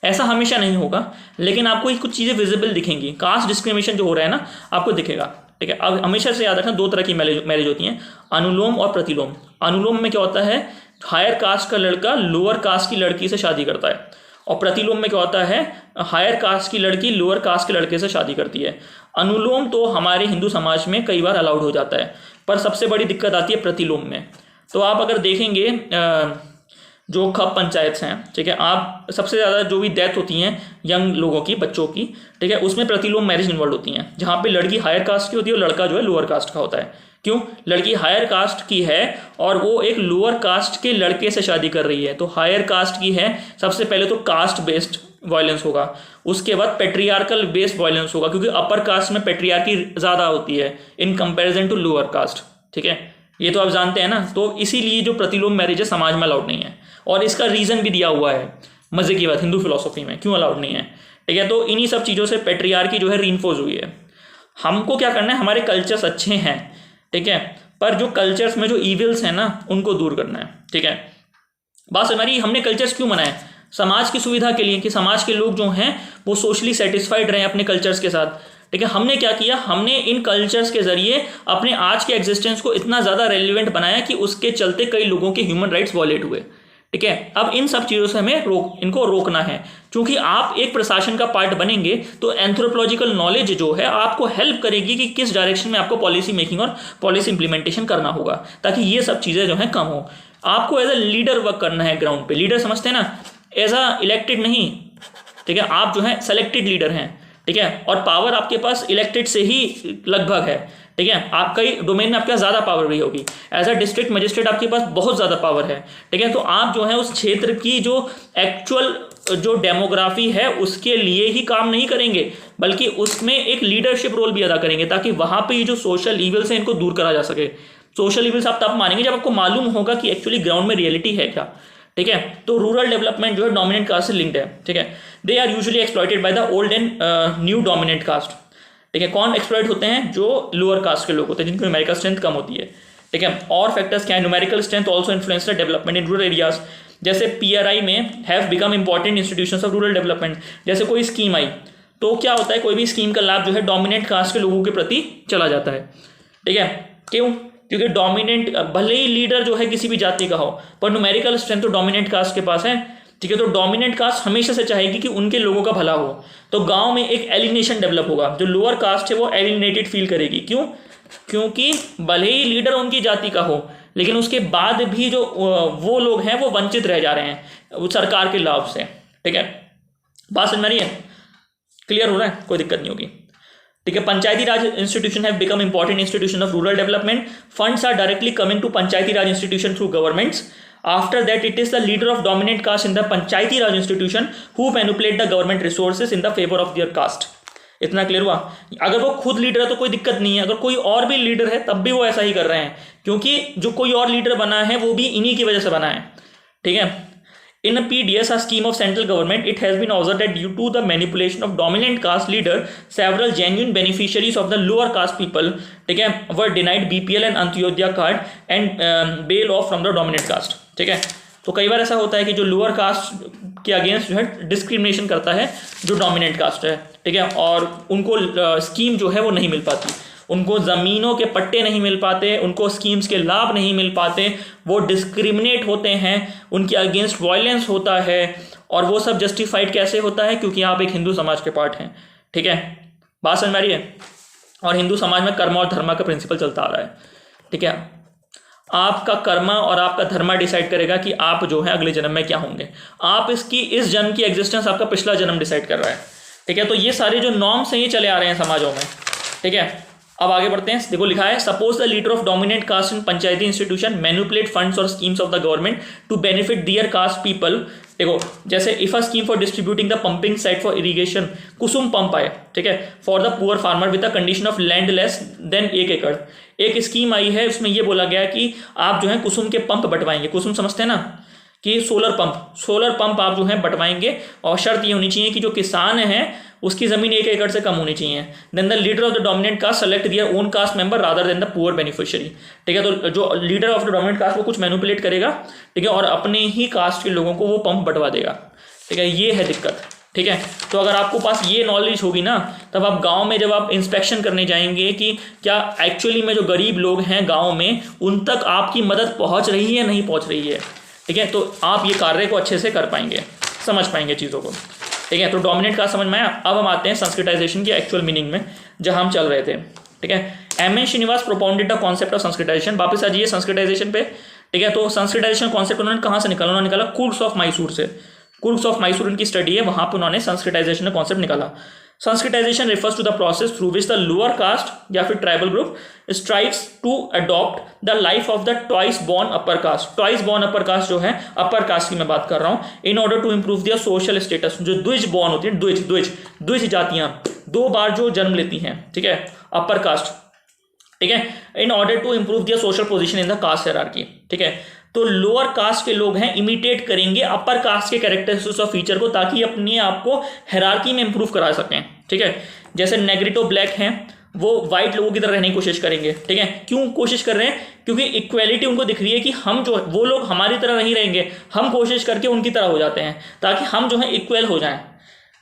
ऐसा हमेशा नहीं होगा, लेकिन आपको कुछ चीज़ें विजिबल दिखेंगी, कास्ट डिस्क्रिमिनेशन जो हो रहा है ना आपको दिखेगा, ठीक है। अब हमेशा से याद रखना, दो तरह की मैरिज होती हैं, अनुलोम और प्रतिलोम। अनुलोम में क्या होता है, हायर कास्ट का लड़का लोअर कास्ट की लड़की से शादी करता है, और प्रतिलोम में क्या होता है, हायर कास्ट की लड़की लोअर कास्ट के लड़के से शादी करती है। अनुलोम तो हमारे हिंदू समाज में कई बार अलाउड हो जाता है, पर सबसे बड़ी दिक्कत आती है प्रतिलोम में। तो आप अगर देखेंगे जो खप पंचायत हैं, ठीक है, आप सबसे ज़्यादा जो भी डेथ होती हैं यंग लोगों की, बच्चों की, ठीक है, उसमें प्रतिलोम मैरिज इन्वॉल्व होती हैं, जहाँ पे लड़की हायर कास्ट की होती है और लड़का जो है लोअर कास्ट का होता है। क्यों, लड़की हायर कास्ट की है और वो एक लोअर कास्ट के लड़के से शादी कर रही है, तो हायर कास्ट की है, सबसे पहले तो कास्ट बेस्ड वायलेंस होगा, उसके बाद पेट्रियार्कल बेस्ड वायलेंस होगा, क्योंकि अपर कास्ट में पेट्रियार्की ज़्यादा होती है in comparison to lower caste, ठीक है, ये तो आप जानते हैं ना। तो इसीलिए जो प्रतिलोम मैरिज है समाज में अलाउड नहीं है, और इसका रीज़न भी दिया हुआ है, मज़े की बात, हिंदू फिलोसफी में क्यों अलाउड नहीं है, ठीक है। तो इन्हीं सब चीज़ों से पेट्रियार्की जो है रीइंफोर्स हुई है। हमको क्या करना है, हमारे कल्चर्स अच्छे हैं, ठीक है, पर जो कल्चर्स में जो ईविल्स हैं ना उनको दूर करना है, ठीक है। बात हमारी, हमने कल्चर्स क्यों बनाए, समाज की सुविधा के लिए, कि समाज के लोग जो हैं वो सोशली सेटिस्फाइड रहें अपने कल्चर्स के साथ, ठीक है। हमने क्या किया, हमने इन कल्चर्स के जरिए अपने आज के एग्जिस्टेंस को इतना ज़्यादा रेलिवेंट बनाया कि उसके चलते कई लोगों के ह्यूमन राइट्स वॉयलेट हुए, ठीक है। अब इन सब चीज़ों से हमें इनको रोकना है, क्योंकि आप एक प्रशासन का पार्ट बनेंगे तो एंथ्रोपोलॉजिकल नॉलेज जो है आपको हेल्प करेगी कि किस डायरेक्शन में आपको पॉलिसी मेकिंग और पॉलिसी इंप्लीमेंटेशन करना होगा, ताकि ये सब चीज़ें जो हैं कम हो। आपको एज अ लीडर वर्क करना है ग्राउंड पे, लीडर समझते हैं ना, एज अ इलेक्टेड नहीं, ठीक है, आप जो है सेलेक्टेड लीडर हैं, ठीक है, और पावर आपके पास इलेक्टेड से ही लगभग है, ठीक है। आप कई डोमेन में आपके पास ज़्यादा पावर भी होगी, एज अ डिस्ट्रिक्ट मजिस्ट्रेट आपके पास बहुत ज़्यादा पावर है, ठीक है। तो आप जो है उस क्षेत्र की जो एक्चुअल जो डेमोग्राफी है उसके लिए ही काम नहीं करेंगे, बल्कि उसमें एक लीडरशिप रोल भी अदा करेंगे, ताकि वहाँ पे ये जो सोशल ईविल्स हैं इनको दूर करा जा सके। सोशल ईविल्स आप तब मानेंगे जब आपको मालूम होगा कि एक्चुअली ग्राउंड में रियलिटी है क्या, ठीक है। तो रूरल डेवलपमेंट जो है डोमिनेंट कास्ट से लिंक्ड है, ठीक है। They are usually exploited by the old and new dominant caste, ठीक है। कौन एक्सप्लॉइट होते हैं, जो लोअर कास्ट के लोग होते हैं जिनकी न्यूमेरिकल स्ट्रेंथ कम होती है, ठीक है। और फैक्टर्स क्या है, numerical strength also influence the development in rural areas, जैसे PRI में have become important institutions of rural development. जैसे कोई स्कीम आई तो क्या होता है, कोई भी स्कीम का लाभ जो है डोमिनेंट कास्ट के लोगों के प्रति चला जाता है, ठीक है। क्यों, क्योंकि डोमिनेंट, भले ही लीडर जो है किसी भी जाति का हो, पर न्यूमेरिकल स्ट्रेंथ तो डोमिनेंट कास्ट के पास है, ठीक है। तो डोमिनेंट कास्ट हमेशा से चाहेगी कि उनके लोगों का भला हो, तो गांव में एक एलिनेशन डेवलप होगा, जो लोअर कास्ट है वो एलिनेटेड फील करेगी। क्यों, क्योंकि भले ही लीडर उनकी जाति का हो, लेकिन उसके बाद भी जो वो लोग हैं वो वंचित रह जा रहे हैं सरकार के लाभ से, ठीक है। बात समझ में आ रही है, क्लियर हो रहा है, कोई दिक्कत नहीं होगी, ठीक है। पंचायती राज institution have become important institution of rural development, funds are directly coming to Panchayati Raj institution through governments. After that, it is the leader of dominant caste in the Panchayati Raj institution who manipulate the government resources in the favor of their caste. इतना clear हुआ। अगर वो खुद leader है तो कोई दिक्कत नहीं है, अगर कोई और भी लीडर है तब भी वो ऐसा ही कर रहे हैं, क्योंकि जो कोई और लीडर बना है वो भी इन्हीं की वजह से बना है। ठीक है, in a PDS, a scheme of central government, it has been observed that due to the manipulation of dominant caste leader, several genuine beneficiaries of the lower caste people, ठीक है, were denied BPL and Antyodaya card and bail off from the dominant caste। ठीक है, तो कई बार ऐसा होता है कि जो लोअर कास्ट के अगेंस्ट जो है डिस्क्रिमिनेशन करता है जो डोमिनेंट कास्ट है। ठीक है, और उनको स्कीम जो है वो नहीं मिल पाती, उनको ज़मीनों के पट्टे नहीं मिल पाते, उनको स्कीम्स के लाभ नहीं मिल पाते, वो डिस्क्रिमिनेट होते हैं, उनके अगेंस्ट वायलेंस होता है। और वो सब जस्टिफाइड कैसे होता है? क्योंकि आप एक हिंदू समाज के पार्ट हैं। ठीक है, बात समझ में आ रही है? और हिंदू समाज में कर्म और धर्म का प्रिंसिपल चलता आ रहा है। ठीक है, आपका कर्म और आपका धर्म डिसाइड करेगा कि आप जो है अगले जन्म में क्या होंगे। आप इस जन्म की एग्जिस्टेंस आपका पिछला जन्म डिसाइड कर रहा है। ठीक है, तो ये सारे जो नॉर्म्स हैं ये चले आ रहे हैं समाजों में। ठीक है, अब आगे बढ़ते हैं। देखो लिखा है, suppose the leader of dominant caste in Panchayati institution manipulate funds और schemes of the government to benefit their caste people. देखो जैसे if a scheme for distributing the pumping site for irrigation, Kusum pump आए, ठीक है, for the poor farmer with the condition of land less than 1 acre. एक scheme आई है, उसमें ये बोला गया कि आप जो है कुसुम के पंप बंटवाएंगे। कुसुम समझते हैं ना, कि सोलर पंप आप जो है बंटवाएंगे, और शर्त ये होनी चाहिए कि जो किसान है उसकी जमीन 1 एकड़ से कम होनी चाहिए। Then the leader of the dominant caste select their own caste member rather than the poor beneficiary. ठीक है, तो जो leader of the dominant caste वो कुछ मैनिपुलेट करेगा, ठीक है, और अपने ही कास्ट के लोगों को वो पंप बंटवा देगा। ठीक है, ये है दिक्कत। ठीक है, तो अगर आपको पास ये नॉलेज होगी ना, तब आप गांव में जब आप इंस्पेक्शन करने जाएंगे कि क्या एक्चुअली में जो गरीब लोग हैं गांव में उन तक आपकी मदद पहुंच रही है या नहीं पहुंच रही है। ठीक है, तो आप ये कार्य को अच्छे से कर पाएंगे, समझ पाएंगे चीज़ों को। ठीक है, तो डोमिनेंट का समझ में आया। अब हम आते हैं संस्कृताइजेशन की एक्चुअल मीनिंग में, जहां हम चल रहे थे। ठीक है, MN. Srinivas propounded the concept of Sanskritization. वापस आ जाइए संस्कृताइजेशन पे। ठीक है, तो संस्कृताइजेशन कॉन्सेप्ट उन्होंने कहाँ से निकाला? उन्होंने निकाला कुर्स ऑफ मैसूर से। कुर्स ऑफ मैसूर उनकी स्टडी है, वहां पर उन्होंने संस्कृताइजेशन का कॉन्सेप्ट निकाला। Sanskritization refers to the process through which the lower caste या फिर tribal group strives to adopt the life of the twice born upper caste. Twice born upper caste जो है अपर कास्ट की मैं बात कर रहा हूँ, in order to improve their social status. जो द्विज बॉर्न होती है, द्विज जातियां 2 बार जो जन्म लेती हैं, ठीक है, अपर कास्ट, ठीक है, in order to improve their social position in the caste hierarchy. ठीक है, तो लोअर कास्ट के लोग हैं इमिटेट करेंगे अपर कास्ट के कैरेक्टरिस्टिक्स और फीचर को, ताकि अपने आप को हायरार्की में इंप्रूव करा सकें। ठीक है, जैसे नेग्रिटो ब्लैक हैं, वो वाइट लोगों की तरह रहने की कोशिश करेंगे। ठीक है, क्यों कोशिश कर रहे हैं? क्योंकि इक्वेलिटी उनको दिख रही है कि हम जो वो लोग हमारी तरह नहीं रहेंगे, हम कोशिश करके उनकी तरह हो जाते हैं ताकि हम जो है इक्वल हो जाएं।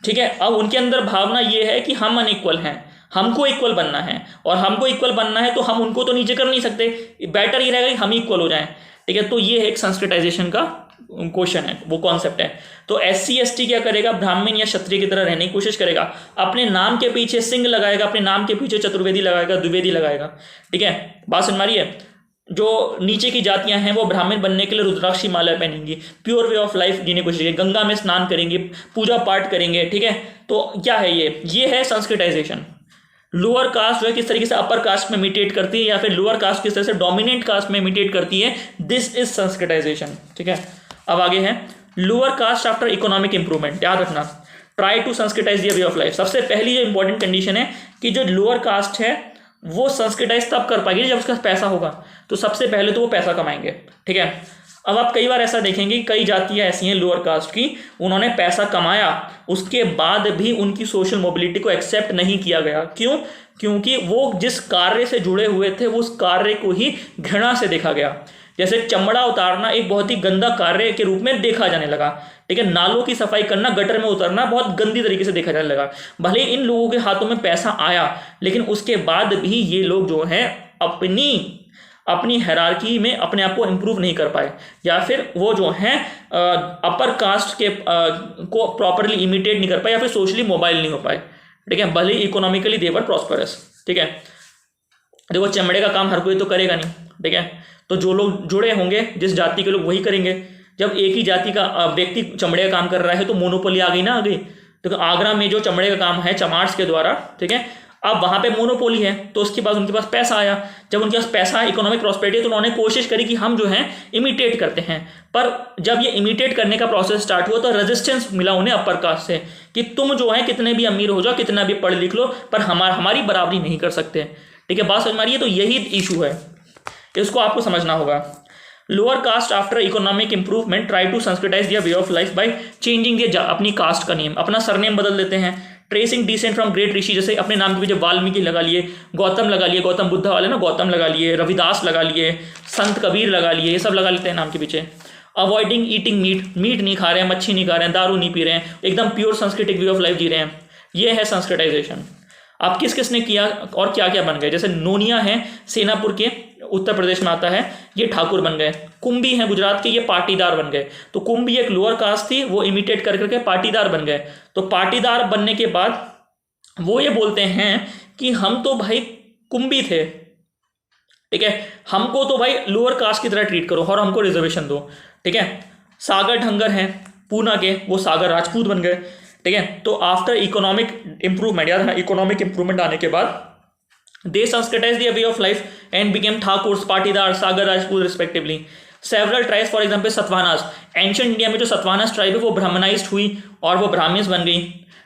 ठीक है, अब उनके अंदर भावना ये है कि हम अनइक्वल हैं, हमको इक्वल बनना है, और हमको इक्वल बनना है तो हम उनको तो नीचे कर नहीं सकते, बेटर ये रहेगा कि हम इक्वल हो जाएं। ठीक है, तो ये एक संस्कृताइजेशन का क्वेश्चन है, वो कॉन्सेप्ट है। तो SC ST क्या करेगा? ब्राह्मण या क्षत्रिय की तरह रहने की कोशिश करेगा, अपने नाम के पीछे सिंह लगाएगा, अपने नाम के पीछे चतुर्वेदी लगाएगा, द्विवेदी लगाएगा। ठीक है, बात समझ में आ रही है? जो नीचे की जातियां हैं वो ब्राह्मण बनने के लिए रुद्राक्षी माला पहनेंगी, प्योर वे ऑफ लाइफ जीने की कोशिश करेंगे, गंगा में स्नान करेंगे, पूजा पाठ करेंगे। ठीक है, तो क्या है ये है संस्कृताइजेशन। लोअर कास्ट जो है किस तरीके से अपर कास्ट में इमिटेट करती है, या फिर लोअर कास्ट किस तरह से डोमिनेंट कास्ट में इमिटेट करती है, दिस इज संस्कृताइजेशन। ठीक है, अब आगे है lower caste after economic improvement. याद रखना, try to Sanskritise their way of life. सबसे पहली जो इंपॉर्टेंट कंडीशन है कि जो लोअर कास्ट है वो संस्कृताइज तब कर पाएगी जब उसका पैसा होगा। तो सबसे पहले तो वो पैसा कमाएंगे। ठीक है, अब आप कई बार ऐसा देखेंगे, कई जातियां ऐसी हैं लोअर कास्ट की, उन्होंने पैसा कमाया, उसके बाद भी उनकी सोशल मोबिलिटी को एक्सेप्ट नहीं किया गया। क्यों? क्योंकि वो जिस कार्य से जुड़े हुए थे वो उस कार्य को ही घृणा से देखा गया। जैसे चमड़ा उतारना एक बहुत ही गंदा कार्य के रूप में देखा जाने लगा। ठीक है, नालों की सफाई करना, गटर में उतरना बहुत गंदी तरीके से देखा जाने लगा। भले इन लोगों के हाथों में पैसा आया, लेकिन उसके बाद भी ये लोग जो है अपनी हायरार्की में अपने आप को इम्प्रूव नहीं कर पाए, या फिर वो जो हैं अपर कास्ट के को प्रॉपरली इमिटेट नहीं कर पाए, या फिर सोशली मोबाइल नहीं हो पाए। ठीक है, भले इकोनॉमिकली दे वर प्रॉस्परस। ठीक है, देखो चमड़े का काम हर कोई तो करेगा नहीं। ठीक है, तो जो लोग जुड़े होंगे, जिस जाति के लोग, वही करेंगे। जब एक ही जाति का व्यक्ति चमड़े का काम कर रहा है तो मोनोपोली आ गई ना, आ गई। तो आगरा में जो चमड़े का काम है चमार्स के द्वारा, ठीक है, अब वहाँ पे मोनोपोली है, तो उसके बाद उनके पास पैसा आया। जब उनके पास पैसा, इकोनॉमिक प्रॉस्पेरिटी, तो उन्होंने कोशिश करी कि हम जो है इमिटेट करते हैं। पर जब ये इमिटेट करने का प्रोसेस स्टार्ट हुआ तो रेजिस्टेंस मिला उन्हें अपर कास्ट से कि तुम जो है कितने भी अमीर हो जाओ, कितना भी पढ़ लिख लो, पर हमारी बराबरी नहीं कर सकते। ठीक है, बात समझ में आ रही है? तो यही इशू है, इसको आपको समझना होगा। Lower caste after economic improvement try to Sanskritise their way of life by changing their अपनी कास्ट का नेम, अपना सरनेम बदल देते हैं। Tracing descent from great rishi, जैसे अपने नाम के पीछे वाल्मीकि लगा लिए, गौतम लगा लिए, गौतम बुद्ध वाले ना, गौतम लगा लिए, रविदास लगा लिए, संत कबीर लगा लिए, ये सब लगा लेते हैं नाम के पीछे। अवॉइडिंग ईटिंग मीट नहीं खा रहे हैं, मच्छी नहीं खा रहे हैं, दारू नहीं पी रहे हैं, एकदम प्योर संस्कृतिक वे ऑफ लाइफ जी रहे हैं। ये है संस्कृताइजेशन। अब किस किस ने किया और क्या क्या बन गए? जैसे नोनिया है सेनापुर के, उत्तर प्रदेश में आता है, ये ठाकुर बन गए। कुंभी है गुजरात के, ये पाटीदार बन गए। तो कुंभी एक लोअर कास्ट थी, वो इमिटेट कर करके पाटीदार बन गए। तो पाटीदार बनने के बाद वो ये बोलते हैं कि हम तो भाई कुंभी थे, ठीक है, हमको तो भाई लोअर कास्ट की तरह ट्रीट करो और हमको रिजर्वेशन दो। ठीक है, सागर ढंगर हैं पूना के, वो सागर राजपूत बन गए। ठीक है, तो आफ्टर इकोनॉमिक इंप्रूवमेंट, यार इकोनॉमिक इंप्रूवमेंट आने के बाद they Sanskritise their way of life and became Thakur, Patidar, Sagar Rajput respectively. Several tribes, for example Satavahanas, ancient India में जो सतवानास ट्राइब है वो ब्राह्मणाइज्ड हुई और वो ब्राह्मीज बन गई।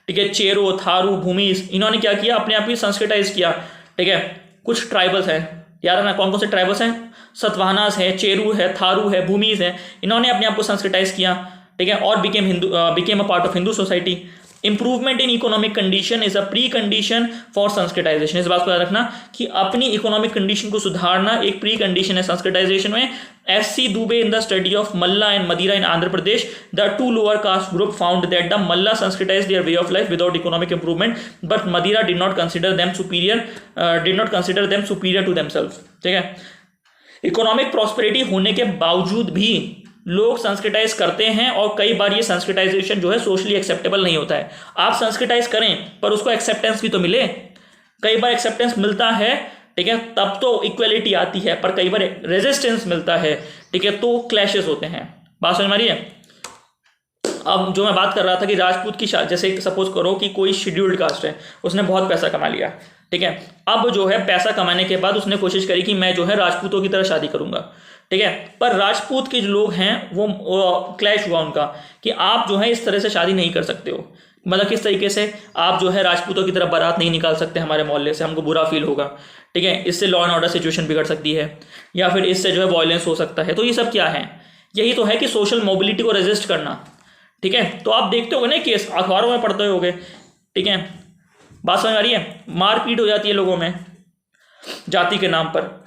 ठीक है, चेरो, थारू, भूमिज, इन्होंने क्या किया? अपने आप ही संस्कृताइज किया। ठीक है, कुछ ट्राइबल्स हैं, याद रखना कौन कौन से ट्राइबल्स हैं? सतवाहनास है, चेरू है, थारू है, भूमिज है, इन्होंने अपने आप को संस्कृताइज किया। ठीक है, और became a part of Hindu society. Improvement in economic condition is a pre condition for Sanskritisation. इस बात को याद रखना कि अपनी इकोनॉमिक कंडीशन को सुधारना एक प्री कंडीशन है संस्कृताइजेशन में। S C. Dube in the study of Mala and Madiga in Andhra Pradesh, the two lower caste group found that the Mala Sanskritise their way of life without economic improvement, but Madiga did not consider them superior to themselves. ठीक है, economic prosperity होने के बावजूद भी लोग संस्कृताइज करते हैं और कई बार ये संस्कृताइजेशन जो है सोशली एक्सेप्टेबल नहीं होता है। आप संस्कृताइज करें पर उसको एक्सेप्टेंस भी तो मिले। कई बार एक्सेप्टेंस मिलता है, ठीक है, तब तो इक्वलिटी आती है, पर कई बार रेजिस्टेंस मिलता है, ठीक है, तो क्लैशेस होते हैं। बात समझ में आ रही है? अब जो मैं बात कर रहा था कि राजपूत की जैसे सपोज करो कि कोई शेड्यूल्ड कास्ट है, उसने बहुत पैसा कमा लिया, ठीक है, अब जो है पैसा कमाने के बाद उसने कोशिश करी कि मैं जो है राजपूतों की तरह शादी करूंगा। ठीक है, पर राजपूत के जो लोग हैं वो क्लैश हुआ उनका कि आप जो है इस तरह से शादी नहीं कर सकते हो। मतलब किस तरीके से? आप जो है राजपूतों की तरह बारात नहीं निकाल सकते हमारे मोहल्ले से, हमको बुरा फील होगा। ठीक है, इससे लॉ एंड ऑर्डर सिचुएशन बिगड़ सकती है, या फिर इससे जो है वॉयलेंस हो सकता है। तो ये सब क्या है? यही तो है कि सोशल मोबिलिटी को रेजिस्ट करना। ठीक है, तो आप देखते हो ना केस, अखबारों में पढ़ते होगे। ठीक है, बात समझ आ रही है? मारपीट हो जाती है लोगों में जाति के नाम पर।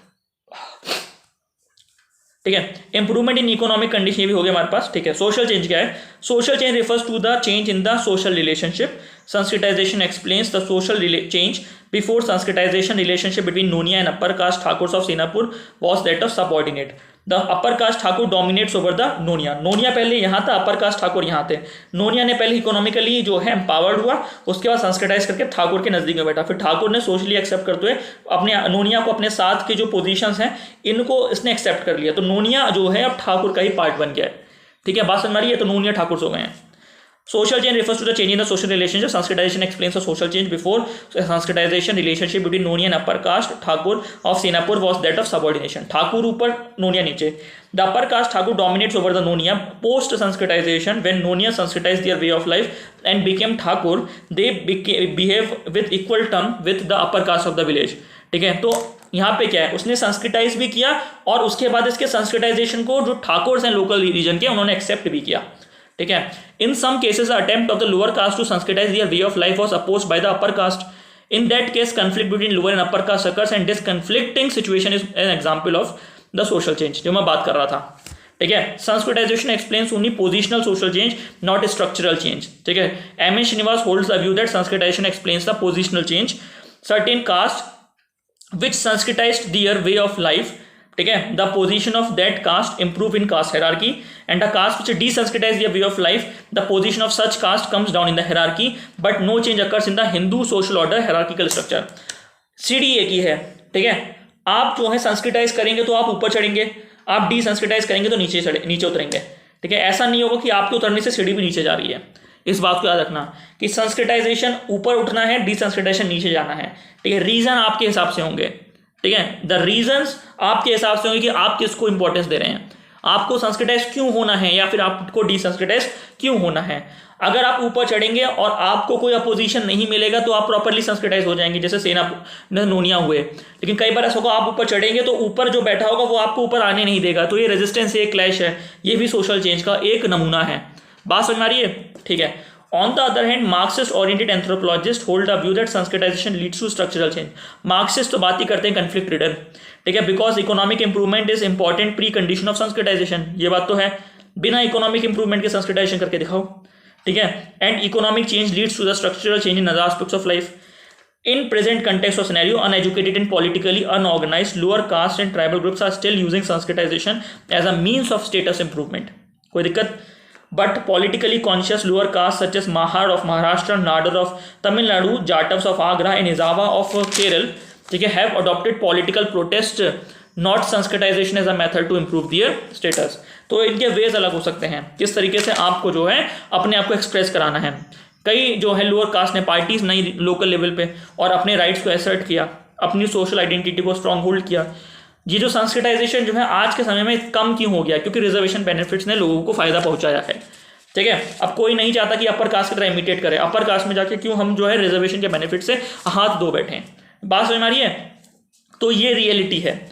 ठीक है, इंप्रूवमेंट इन इकोनॉमिक कंडीशन, ये भी हो गया हमारे पास। ठीक है, सोशल चेंज क्या है? Social change refers to the change in the social relationship. Sanskritization explains the social change before Sanskritization relationship between Nonia and upper caste Thakur of Senapur was that of subordinate. The upper caste Thakur dominates over the Nonia. Nonia पहले यहाँ था, upper caste Thakur यहाँ थे। नोनिया ने पहले economically जो है empowered हुआ, उसके बाद संस्कृताइज करके ठाकुर के नजदीक में बैठा। फिर ठाकुर ने सोशली एक्सेप्ट करते हुए अपने नोनिया को, अपने साथ के जो पोजीशंस हैं इनको इसने एक्सेप्ट कर लिया। तो नोनिया जो है अब ठाकुर का ही पार्ट बन गया है। ठीक है, बात समझ में आ रही है? तो नोनिया ठाकुर हो गए हैं। Social change refers to the change in the social relationship. Sanskritization explains the social change. Before Sanskritization, relationship between Noniya and upper caste Thakur of Senapur was that of subordination. Thakur ऊपर, Noniya नीचे. The upper caste Thakur dominates over the Noniya. Post Sanskritization, when Noniya Sanskritized their way of life and became Thakur, they behave with equal term with the upper caste of the village. ठीक है, तो यहाँ पे क्या है? उसने संस्कृताइज भी किया और उसके बाद इसके संस्कृताइजेशन को जो ठाकुर हैं लोकल रीजन के, उन्होंने एक्सेप्ट भी किया। ठीक है, in some cases attempt of the lower caste to Sanskritise their way of life was opposed by the upper caste. In that case conflict between lower and upper caste occurs and this conflicting situation is an example of the social change, जो मैं बात कर रहा था। ठीक है, Sanskritisation explains only positional social change, not structural change. ठीक है, M N Srinivas holds the view that Sanskritisation explains the positional change. Certain caste which Sanskritised their way of life, ठीक है, the position of that caste improve in caste hierarchy and the caste which desensitized their way of life, the position of such caste comes down in the hierarchy but no change occurs in the Hindu social order hierarchical structure. सीढ़ी एक ही है। ठीक है, आप जो है संस्कृताइज करेंगे तो आप ऊपर चढ़ेंगे, आप डिसंस्कृताइज करेंगे तो नीचे उतरेंगे। ठीक है, ऐसा नहीं होगा कि आपके उतरने से सीढ़ी भी नीचे जा रही है। इस बात को याद रखना कि संस्कृताइजेशन ऊपर उठना है, डिसंस्कृताइजेशन नीचे जाना है। ठीक है, रीजन आपके हिसाब से होंगे। ठीक है, द रीजंस आपके हिसाब से होंगे कि आप किसको इंपॉर्टेंस दे रहे हैं, आपको संस्कृताइज क्यों होना है या फिर आपको डिसंस्कृताइज क्यों होना है। अगर आप ऊपर चढ़ेंगे और आपको कोई अपोजिशन नहीं मिलेगा तो आप प्रॉपर्ली संस्कृताइज हो जाएंगे, जैसे सेना नोनिया हुए। लेकिन कई बार ऐसा होगा आप ऊपर चढ़ेंगे तो ऊपर जो बैठा होगा वो आपको ऊपर आने नहीं देगा, तो ये रेजिस्टेंस, ये क्लैश है, ये भी सोशल चेंज का एक नमूना है। बात समझ में आ रही है? ठीक है। On the other hand Marxist oriented anthropologist hold a view that Sanskritization leads to structural change. Marxist तो बात ही करते हैं कन्फ्लिक्ट रिडन। ठीक है, because economic improvement is important pre condition of Sanskritization. ये बात तो है, बिना इकोनॉमिक इंप्रूवमेंट के संस्कृताइजेशन करके दिखाओ। ठीक है, and economic change leads to the structural change in other aspects of life. In present context or scenario, uneducated and politically unorganized lower caste and tribal groups are still using Sanskritization as a means of status improvement. कोई दिक्कत? But politically conscious lower caste such as Mahar of Maharashtra, Nadar of Tamil Nadu, Jatavs of Agra and Izava of Kerala, ठीक है, have adopted political protest, not Sanskritization as a method to improve their status. तो इनके veg अलग हो सकते हैं, किस तरीके से आपको जो है अपने आप को एक्सप्रेस कराना है। कई जो है लोअर कास्ट ने पार्टीज नहीं लोकल लेवल पे और अपने राइट्स को एसर्ट किया, अपनी सोशल आइडेंटिटी को स्ट्रांग होल्ड किया। ये जो संस्कृताइजेशन जो है आज के समय में कम क्यों हो गया? क्योंकि रिजर्वेशन बेनिफिट्स ने लोगों को फायदा पहुंचाया है। ठीक है, अब कोई नहीं चाहता कि अपर कास्ट की तरह इमिटेट करे, अपर कास्ट में जाके क्यों हम जो है रिजर्वेशन के बेनिफिट से हाथ धो बैठे हैं। बात समझ में आ रही है? तो ये रियलिटी है।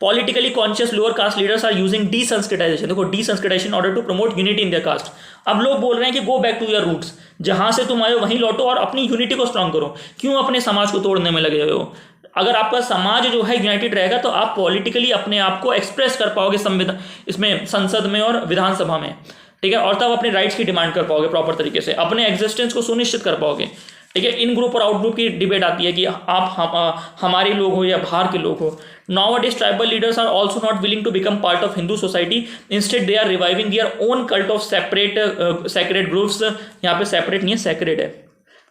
Politically conscious lower caste leaders are using desanskritisation. देखो, desanskritisation in order to promote unity in their caste. अब लोग बोल रहे हैं कि go back to your roots, जहां से तुम आए हो वहीं लौटो और अपनी यूनिटी को स्ट्रांग करो। क्यों अपने समाज को तोड़ने में लगे हो? अगर आपका समाज जो है यूनाइटेड रहेगा तो आप पॉलिटिकली अपने आप को एक्सप्रेस कर पाओगे संविधान, इसमें संसद में और विधानसभा में। ठीक है, और तब अपने राइट्स की डिमांड कर पाओगे प्रॉपर तरीके से, अपने एग्जिस्टेंस को सुनिश्चित कर पाओगे। ठीक है, इन ग्रुप और आउट ग्रुप की डिबेट आती है कि आप हमारे लोग हो या बाहर के लोग हो। Nowadays tribal leaders are also not willing to become part of Hindu society. Instead they are reviving their own cult of separate sacred groups. यहाँ पे separate नहीं है, sacred है,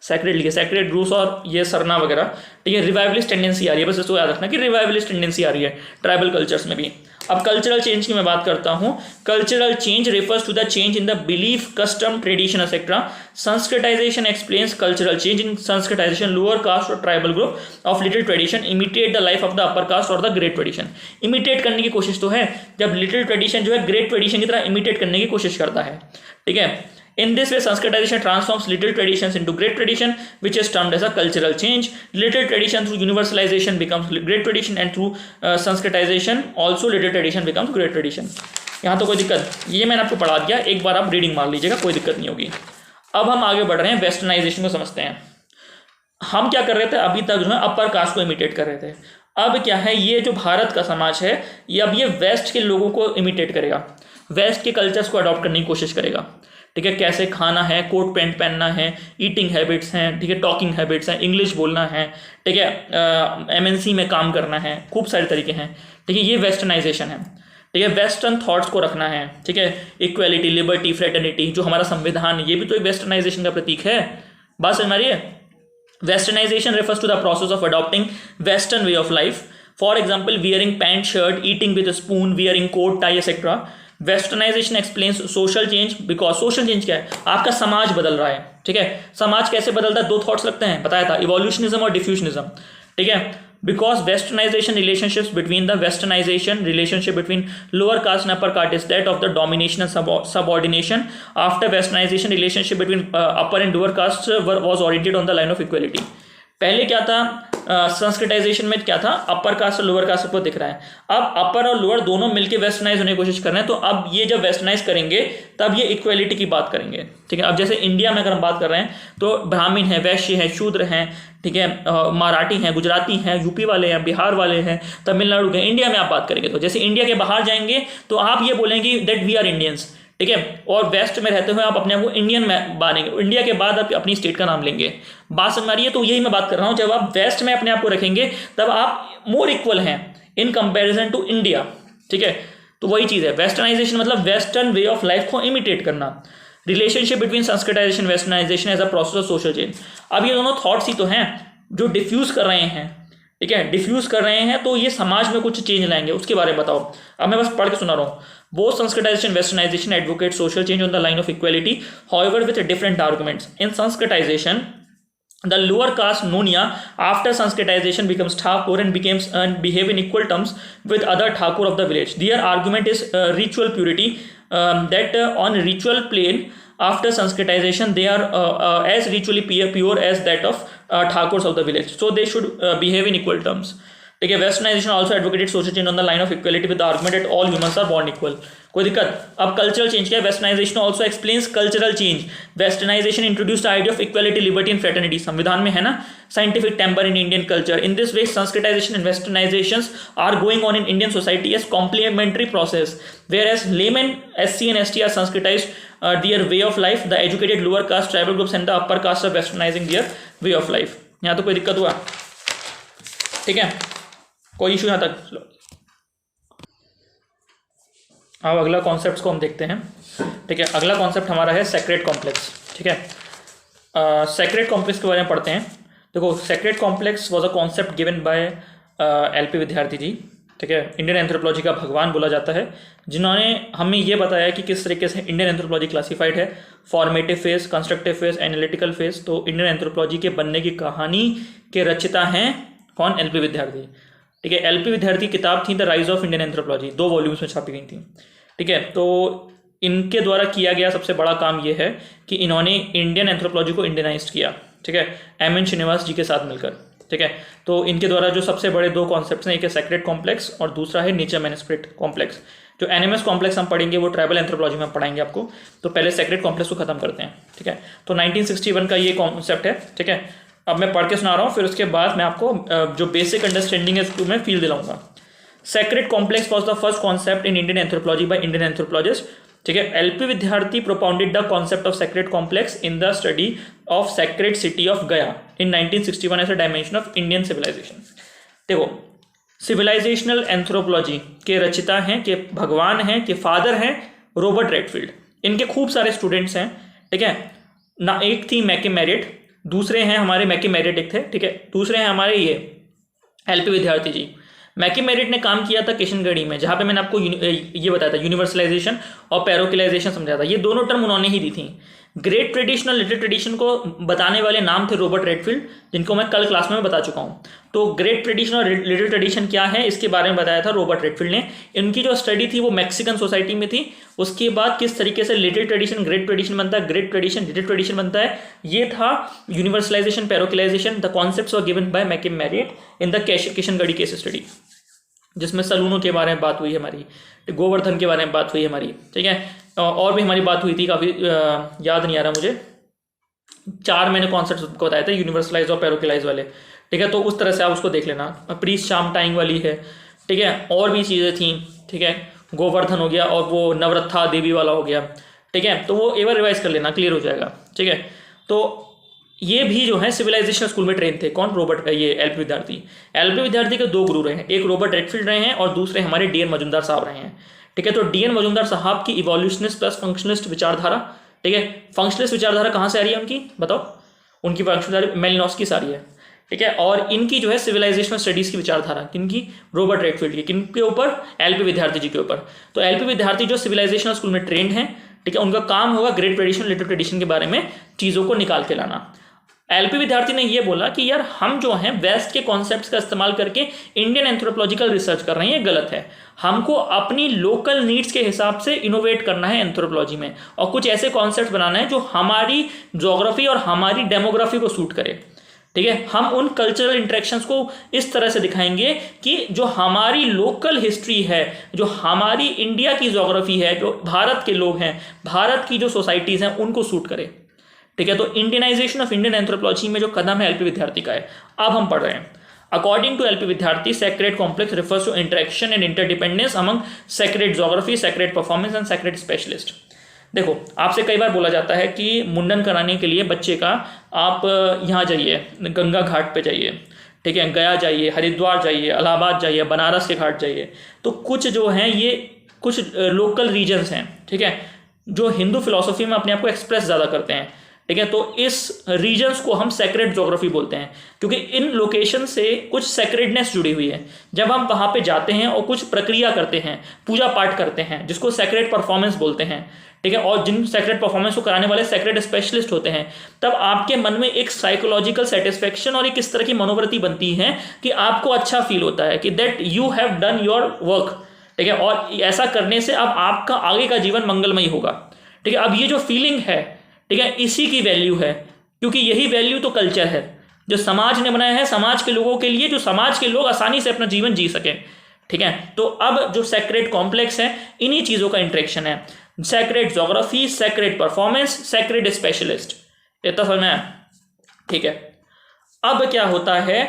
sacred लिखे, sacred groups और ये सरना वगैरह। ठीक है, रिवाइवलिस्ट टेंडेंसी आ रही है, बस इसको याद रखना कि रिवाइवलिस्ट टेंडेंसी आ रही है ट्राइबल कल्चर्स में भी। अब कल्चरल चेंज की मैं बात करता हूँ। Cultural change refers to the change in the belief, custom, tradition etcetera. Sanskritisation explains cultural change in Sanskritisation lower caste और tribal group of little tradition imitate the life of the upper caste और the great tradition. Imitate करने की कोशिश तो है, जब little tradition जो है ग्रेट ट्रेडिशन की तरह इमिटेट करने की कोशिश करता है। ठीक है, in this way Sanskritization transforms little traditions into great tradition, which is termed as a cultural change. Little tradition through universalization becomes great tradition, and through Sanskritization also little tradition becomes great tradition. यहाँ तो कोई दिक्कत, ये मैंने आपको पढ़ा दिया, एक बार आप रीडिंग मार लीजिएगा, कोई दिक्कत नहीं होगी। अब हम आगे बढ़ रहे हैं, वेस्टर्नाइजेशन को समझते हैं। हम क्या कर रहे थे अभी तक, जो है अपर कास्ट को इमिटेट कर रहे थे। अब क्या है, ये जो भारत का समाज है ये अब ये वेस्ट के लोगों को इमिटेट करेगा, वेस्ट के कल्चर्स को अडॉप्ट करने की कोशिश करेगा। ठीक है, कैसे खाना है, कोट पैंट पहनना है, ईटिंग हैबिट्स हैं, ठीक है, टॉकिंग हैबिट्स हैं, इंग्लिश बोलना है, ठीक है, एमएनसी में काम करना है, खूब सारे तरीके हैं। ठीक है, ये वेस्टर्नाइजेशन है। ठीक है, वेस्टर्न थॉट्स को रखना है। ठीक है, इक्वालिटी, लिबर्टी, फ्रेटर्निटी, जो हमारा संविधान, ये भी तो एक वेस्टर्नाइजेशन का प्रतीक है। बात समझ में आ रही है? Westernization refers to the process of adopting western way of life. For example, wearing pant shirt, eating with spoon, wearing coat tie etcetera. Westernization explains social change, because social change क्या है, आपका समाज बदल रहा है। ठीक है, समाज कैसे बदलता है, दो थॉट्स लगते हैं, बताया था, इवोल्यूशनिज्म और डिफ्यूजनिज्म। ठीक है, because westernization relationships between the westernization relationship between lower caste and upper caste is that of the domination and subordination. After westernization relationship between upper and lower caste was oriented on the line of equality. पहले क्या था, Sanskritization में क्या था, upper caste और lower caste को दिख रहा है। अब अपर और लोअर दोनों मिलकर वेस्टर्नाइज होने की कोशिश कर रहे हैं, तो अब ये जब वेस्टर्नाइज करेंगे तब ये इक्वालिटी की बात करेंगे। ठीक है, अब जैसे इंडिया में अगर हम बात कर रहे हैं तो ब्राह्मण है, वैश्य है, शूद्र हैं, ठीक है, मराठी हैं, गुजराती हैं, यूपी वाले हैं, बिहार वाले हैं, तमिलनाडु के। इंडिया में आप बात करेंगे तो जैसे इंडिया के बाहर जाएंगे तो आप ये बोलेंगे दैट वी आर इंडियंस। ठीक है, और वेस्ट में रहते हुए आप अपने आप को इंडियन में मानेंगे, इंडिया के बाद आप अपनी स्टेट का नाम लेंगे। बात समझ में आ रही है? तो यही मैं बात कर रहा हूँ, जब आप वेस्ट में अपने आप को रखेंगे तब आप मोर इक्वल हैं इन कंपैरिजन टू इंडिया। ठीक है, तो वही चीज़ है वेस्टर्नाइजेशन, मतलब वेस्टर्न वे ऑफ लाइफ को इमिटेट करना। Relationship between Sanskritization westernization as a process of social change. अब ये दोनों थॉट्स ही तो हैं जो डिफ्यूज कर रहे हैं। ठीक है, डिफ्यूज कर रहे हैं, तो ये समाज में कुछ चेंज लाएंगे, उसके बारे में बताओ। अब मैं बस पढ़ के सुना रहा हूँ। Both Sanskritization westernization advocate social change on the line of equality, however with different arguments. In Sanskritization the lower caste Nonia after Sanskritization becomes Thakur and behave in equal terms with other Thakur of the village. Their argument is ritual purity, that on ritual plane after Sanskritization they are as ritually pure as that of Thakurs of the village. So they should behave in equal terms. ठीक है, westernisation also advocated social change on the line of equality with the argument that all humans are born equal. कोई दिक्कत? अब cultural change क्या है? Westernisation also explains cultural change. Westernisation introduced idea of equality, liberty and fraternity, संविधान में है ना, scientific temper in Indian culture. In this way Sanskritisation and westernisations are going on in Indian society as complementary process, whereas laymen SC and ST are sanskritized their way of life, the educated lower caste tribal groups and the upper caste are westernizing their way of life। यहाँ तो कोई दिक्कत हुआ? ठीक है, कोई issue यहाँ तक? अब अगला कॉन्सेप्ट को हम देखते हैं। ठीक है, अगला कॉन्सेप्ट हमारा है सेक्रेड कॉम्प्लेक्स। ठीक है, सेक्रेड कॉम्प्लेक्स के बारे में पढ़ते हैं। देखो, sacred complex was a concept given by LP विद्यार्थी जी। ठीक है, इंडियन एंथ्रोपोलॉजी का भगवान बोला जाता है, जिन्होंने हमें ये बताया कि किस तरीके से इंडियन एंथ्रोपोलॉजी क्लासिफाइड है, formative phase, constructive phase, analytical phase. तो इंडियन एंथ्रोपोलॉजी के बनने की कहानी के रचिता हैं कौन? LP विद्यार्थी। ठीक है, LP विद्यार्थी किताब थी the rise of Indian anthropology, 2 volumes में छापी गई थी। ठीक है, तो इनके द्वारा किया गया सबसे बड़ा काम ये है कि इन्होंने इंडियन एंथ्रोपोलॉजी को इंडियनाइज किया। ठीक है, MN श्रीनिवास जी के साथ मिलकर। ठीक है, तो इनके द्वारा जो सबसे बड़े 2 कॉन्सेप्ट्स हैं, एक है सेक्रेड कॉम्प्लेक्स और दूसरा है नेचर मैन स्पिरिट कॉम्प्लेक्स। जो एनिमस कॉम्प्लेक्स हम पढ़ेंगे वो ट्राइबल एंथ्रोपोलॉजी में पढ़ाएंगे आपको। तो पहले सेक्रेड कॉम्प्लेक्स को खत्म करते हैं। ठीक है, तो 1961 का ये कॉन्सेप्ट है। ठीक है, अब मैं पढ़ के सुना रहा हूँ, फिर उसके बाद मैं आपको जो बेसिक अंडरस्टैंडिंग है उसको मैं फील दिलाऊंगा। Sacred complex was the first concept in Indian anthropology by Indian anthropologist. ठीक है, LP Vidyarthi propounded the concept of sacred complex in the study of sacred city of Gaya in 1961 as a dimension of Indian civilisation. देखो, civilisational anthropology के रचिता हैं, के भगवान हैं, के फादर हैं रॉबर्ट रेडफील्ड। इनके खूब सारे स्टूडेंट्स हैं। ठीक है ना, एक थी मैकी मेरिट, दूसरे हैं हमारे मैकी मेरिट एक थे। ठीक है, दूसरे हैं हमारे ये LP विद्यार्थी जी। मैकी मेरिट ने काम किया था किशनगढ़ी में, जहाँ पे मैंने आपको ये बताया था यूनिवर्सलाइजेशन और पैरोकिलाइजेशन समझाया था। ये दोनों टर्म उन्होंने ही दी थी। ग्रेट ट्रेडिशन और लिटिल ट्रेडिशन को बताने वाले नाम थे रॉबर्ट रेडफील्ड, जिनको मैं कल क्लास में बता चुका हूँ। तो ग्रेट ट्रेडिशन और लिटिल ट्रेडिशन क्या है, इसके बारे में बताया था रॉबर्ट रेडफील्ड ने। इनकी जो स्टडी थी वो मैक्सिकन सोसाइटी में थी। उसके बाद किस तरीके से लिटिल ट्रेडिशन ग्रेट ट्रेडिशन बनता है, ग्रेट ट्रेडिशन लिटिल ट्रेडिशन बनता है, ये था universalisation parochialisation. The concepts were given by McKim Marriott in the Kishangarhi case study, जिसमें सलूनों के बारे में बात हुई हमारी, गोवर्धन के बारे में बात हुई हमारी। ठीक है, और भी हमारी बात हुई थी, काफ़ी याद नहीं आ रहा मुझे। 4 मैंने कॉन्सेप्ट्स को बताए थे, यूनिवर्सलाइज और पैरोकिलाइज वाले। ठीक है, तो उस तरह से आप उसको देख लेना। प्रीस शाम टाइम वाली है। ठीक है, और भी चीज़ें थी। ठीक है, गोवर्धन हो गया और वो नवरत्था देवी वाला हो गया। ठीक है, तो वो एक बार रिवाइज कर लेना, क्लियर हो जाएगा। ठीक है, तो ये भी जो है सिविलाइजेशन स्कूल में ट्रेन थे। कौन? रॉबर्ट, ये LP विद्यार्थी। LP विद्यार्थी के 2 गुरु रहे हैं, एक रॉबर्ट रेडफील्ड रहे हैं और दूसरे हमारे DN मजुमदार साहब रहे हैं। ठीक है, तो DN मजुमदार साहब की इवोल्यूशनिस्ट प्लस फंक्शनलिस्ट विचारधारा। ठीक है, फंक्शनलिस्ट विचारधारा कहाँ से आ रही है उनकी, बताओ? उनकी विचारधारा मेलिनोस्की से आ रही है। ठीक है, और इनकी जो है सिविलाइजेशनल स्टडीज़ की विचारधारा किनकी? रॉबर्ट रेडफील्ड की। किनके ऊपर? LP विद्यार्थी जी के ऊपर। तो LP विद्यार्थी जो सिविलाइजेशनल स्कूल में ट्रेंड हैं। ठीक है, उनका काम होगा ग्रेट ट्रेडिशन लिटिल ट्रेडिशन के बारे में चीज़ों को निकाल के लाना। LP विद्यार्थी ने ये बोला कि यार हम जो हैं वेस्ट के कॉन्सेप्ट्स का इस्तेमाल करके इंडियन एंथ्रोपोलॉजिकल रिसर्च कर रहे हैं, ये गलत है। हमको अपनी लोकल नीड्स के हिसाब से इनोवेट करना है एंथ्रोपोलॉजी में, और कुछ ऐसे कॉन्सेप्ट्स बनाना है जो हमारी ज्योग्राफी और हमारी डेमोग्राफी को सूट करे। ठीक है, हम उन कल्चरल इंटरेक्शंस को इस तरह से दिखाएंगे कि जो हमारी लोकल हिस्ट्री है, जो हमारी इंडिया की ज्योग्राफी है, जो भारत के लोग हैं, भारत की जो सोसाइटीज़ हैं, उनको सूट करे। ठीक है, तो इंडियनाइजेशन ऑफ इंडियन एंथ्रोपोलॉजी में जो कदम है LP विद्यार्थी का है। अब हम पढ़ रहे हैं। According to LP Vidyarthi, sacred complex refers to interaction and interdependence among sacred geography, sacred performance and sacred specialist. देखो, आपसे कई बार बोला जाता है कि मुंडन कराने के लिए बच्चे का आप यहाँ जाइए, गंगा घाट पे जाइए। ठीक है, गया जाइए, हरिद्वार जाइए, इलाहाबाद जाइए, बनारस के घाट जाइए। तो कुछ जो हैं ये कुछ लोकल रीजन्स हैं। ठीक है, जो हिंदू फिलॉसफी में अपने आप को एक्सप्रेस ज़्यादा करते हैं। ठीक है। तो इस रीजन्स को हम सेक्रेड ज्योग्राफी बोलते हैं, क्योंकि इन लोकेशन से कुछ सेक्रेडनेस जुड़ी हुई है। जब हम वहां पे जाते हैं और कुछ प्रक्रिया करते हैं, पूजा पाठ करते हैं, जिसको सेक्रेड परफॉर्मेंस बोलते हैं, ठीक है, और जिन सेक्रेड परफॉर्मेंस को कराने वाले सेक्रेड स्पेशलिस्ट होते हैं, तब आपके मन में एक साइकोलॉजिकल सेटिस्फेक्शन और एक इस तरह की मनोवृत्ति बनती है कि आपको अच्छा फील होता है कि that you have done your work, ठीक है, और ऐसा करने से अब आपका आगे का जीवन मंगलमय होगा। ठीक है, अब ये जो फीलिंग है, ठीक है, इसी की वैल्यू है, क्योंकि यही वैल्यू तो कल्चर है जो समाज ने बनाया है, समाज के लोगों के लिए, जो समाज के लोग आसानी से अपना जीवन जी सकें। ठीक है, तो अब जो सेक्रेड कॉम्प्लेक्स है, इन्हीं चीजों का इंटरेक्शन है, sacred geography, sacred performance, sacred specialist. इतना समझ में आया? ठीक है, अब क्या होता है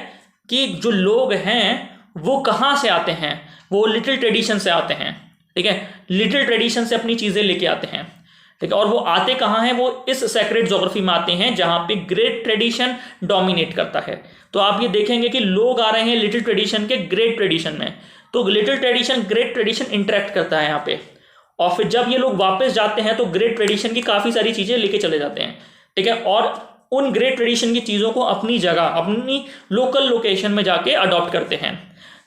कि जो लोग हैं वो कहाँ से आते हैं, वो लिटिल ट्रेडिशन से आते हैं। ठीक है, लिटिल ट्रेडिशन से अपनी चीजें लेके आते हैं। ठीक है, और वो आते कहाँ हैं, वो इस सेक्रेड ज्योग्राफी में आते हैं जहां पे ग्रेट ट्रेडिशन डोमिनेट करता है। तो आप ये देखेंगे कि लोग आ रहे हैं लिटिल ट्रेडिशन के ग्रेट ट्रेडिशन में, तो little tradition great tradition interact करता है यहाँ पे, और फिर जब ये लोग वापस जाते हैं तो ग्रेट ट्रेडिशन की काफी सारी चीजें लेके चले जाते हैं। ठीक है, और उन ग्रेट ट्रेडिशन की चीजों को अपनी जगह, अपनी लोकल लोकेशन में जाके अडॉप्ट करते हैं।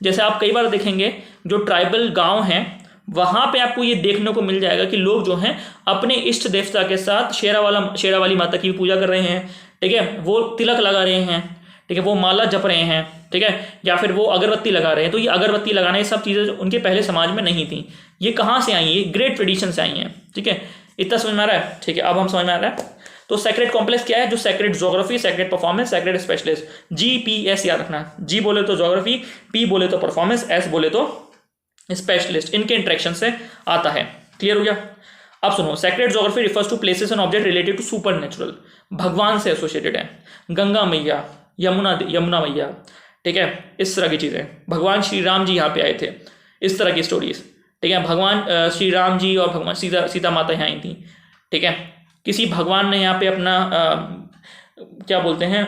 जैसे आप कई बार देखेंगे जो ट्राइबल गांव हैं, वहां पे आपको ये देखने को मिल जाएगा कि लोग जो हैं अपने इष्ट देवता के साथ शेरा वाली माता की पूजा कर रहे हैं। ठीक है, वो तिलक लगा रहे हैं, ठीक है, वो माला जप रहे हैं, ठीक है, या फिर वो अगरबत्ती लगा रहे हैं। तो ये अगरबत्ती लगाना, ये सब चीजें उनके पहले समाज में नहीं थी। ये कहाँ से आई? ये ग्रेट ट्रेडिशन से आई हैं। ठीक है, इतना समझ में आ रहा है? ठीक है, अब हम समझ में आ रहा है। तो सेक्रेड कॉम्प्लेक्स क्या है? जो sacred geography, sacred performance, sacred specialist, GPS याद रखना। G बोले तो ज्योग्राफी, P बोले तो परफॉर्मेंस, S बोले तो स्पेशलिस्ट, इनके इंटरेक्शन से आता है। क्लियर हो गया? अब सुनो, sacred geography refers to places and object related to super natural, भगवान से एसोसिएटेड है। गंगा मैया, यमुना मैया, ठीक है, इस तरह की चीजें। भगवान श्री राम जी यहाँ पे आए थे, इस तरह की स्टोरीज। ठीक है, भगवान श्री राम जी और भगवान सीता माता यहाँ आई थी। ठीक है, किसी भगवान ने यहाँ पे अपना क्या बोलते हैं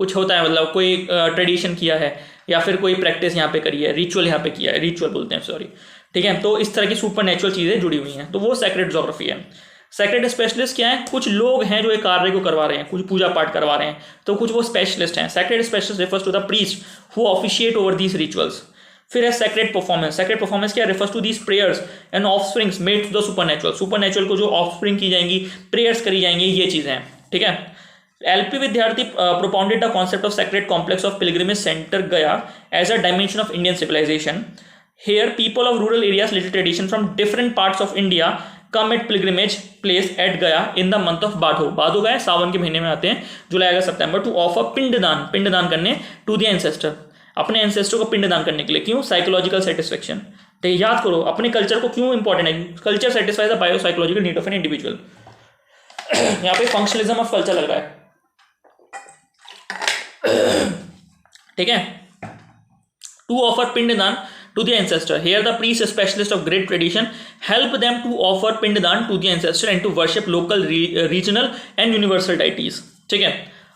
कुछ होता है, मतलब कोई ट्रेडिशन किया है या फिर कोई प्रैक्टिस यहाँ पे करी है, रिचुअल यहाँ पे किया है, रिचुअल बोलते हैं, सॉरी। ठीक है, तो इस तरह की सुपर नेचुरल चीजें जुड़ी हुई हैं, तो वो सेक्रेड ज्योग्राफी है। सेक्रेड स्पेशलिस्ट क्या है? कुछ लोग हैं जो एक कार्य को करवा रहे हैं, कुछ पूजा पाठ करवा रहे हैं, तो कुछ वो स्पेशलिस्ट हैं। Sacred specialist refers to the priest who officiate over these rituals. फिर है सेक्रेड परफॉर्मेंस। सेक्रेड परफॉर्मेंस क्या? Refers to these prayers and offsprings made to the supernatural. Supernatural को जो ऑफस्प्रिंग की जाएंगी, प्रेयर्स करी जाएंगी, ये चीजें हैं। ठीक है, LP विद्यार्थी propounded the concept of sacred complex of pilgrimage center Gaya as a dimension of Indian civilization. Here, people of rural areas, little tradition from different parts of India come at pilgrimage place at Gaya in the month of Badho. बाधो गए सावन के महीने में आते हैं, जुलाई अगस्त सितंबर, to offer पिंडदान करने to the ancestor, अपने ancestor को पिंडदान करने के लिए। क्यों? Psychological satisfaction. तो याद करो अपने कल्चर को क्यों इंपॉर्टेंट है। Culture satisfies the bio psychological need of an individual. यहाँ पे फंक्शनलिज्म ऑफ कल्चर लग रहा है। ठीक है, to offer pinddaan to the ancestor. Here the priest specialist of great tradition help them to offer pinddaan to the ancestor and to worship local, regional and universal deities. ठीक है,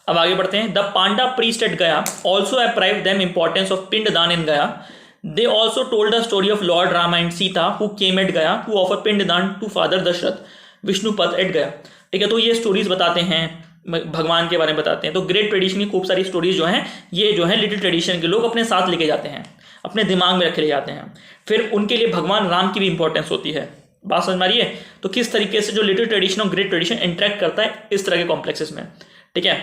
अब आगे बढ़ते हैं। The panda priest at Gaya also apprised them importance of pinddaan in Gaya. They also told the story of Lord Ram and Sita who came at Gaya to offer pinddaan to father Dasharath Vishnupad eight गया। ठीक है, तो ये स्टोरीज बताते हैं, भगवान के बारे में बताते हैं। तो ग्रेट ट्रेडिशन की खूब सारी स्टोरीज जो हैं, ये जो है लिटिल ट्रेडिशन के लोग अपने साथ लेके जाते हैं, अपने दिमाग में रखे ले जाते हैं। फिर उनके लिए भगवान राम की भी इंपॉर्टेंस होती है। बात समझ में आ रही है? तो किस तरीके से जो लिटिल ट्रेडिशन और ग्रेट ट्रेडिशन इंटरेक्ट करता है इस तरह के कॉम्प्लेक्सेस में। ठीक है,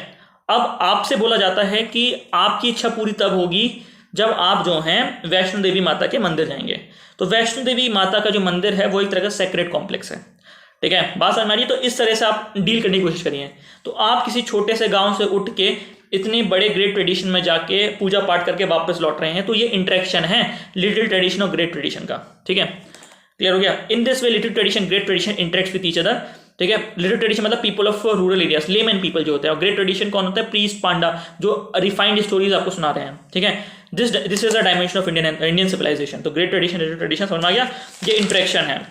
अब आपसे बोला जाता है कि आपकी इच्छा पूरी तब होगी जब आप जो हैं वैष्णो देवी माता के मंदिर जाएंगे। तो वैष्णो देवी माता का जो मंदिर है वो एक तरह का सेक्रेड कॉम्प्लेक्स है। ठीक है, बात समझ में आ रही है? तो इस तरह से आप डील करने की कोशिश करिए। तो आप किसी छोटे से गांव से उठ के इतने बड़े ग्रेट ट्रेडिशन में जाके पूजा पाठ करके वापस लौट रहे हैं, तो ये इंटरेक्शन है लिटिल ट्रेडिशन और ग्रेट ट्रेडिशन का। ठीक है, क्लियर हो गया? इन this way little tradition great tradition interact with each other. ठीक है, लिटिल ट्रेडिशन मतलब people of rural areas, layman people जो होते हैं, और ग्रेट ट्रेडिशन कौन होता है? प्रीस्ट, पांडा, जो रिफाइंड स्टोरीज आपको सुना रहे हैं। ठीक है, this is a dimension of Indian civilisation. तो ग्रेट ट्रेडिशन, लिटिल ट्रेडिशन समझ में आ गया? ये इंटरेक्शन है।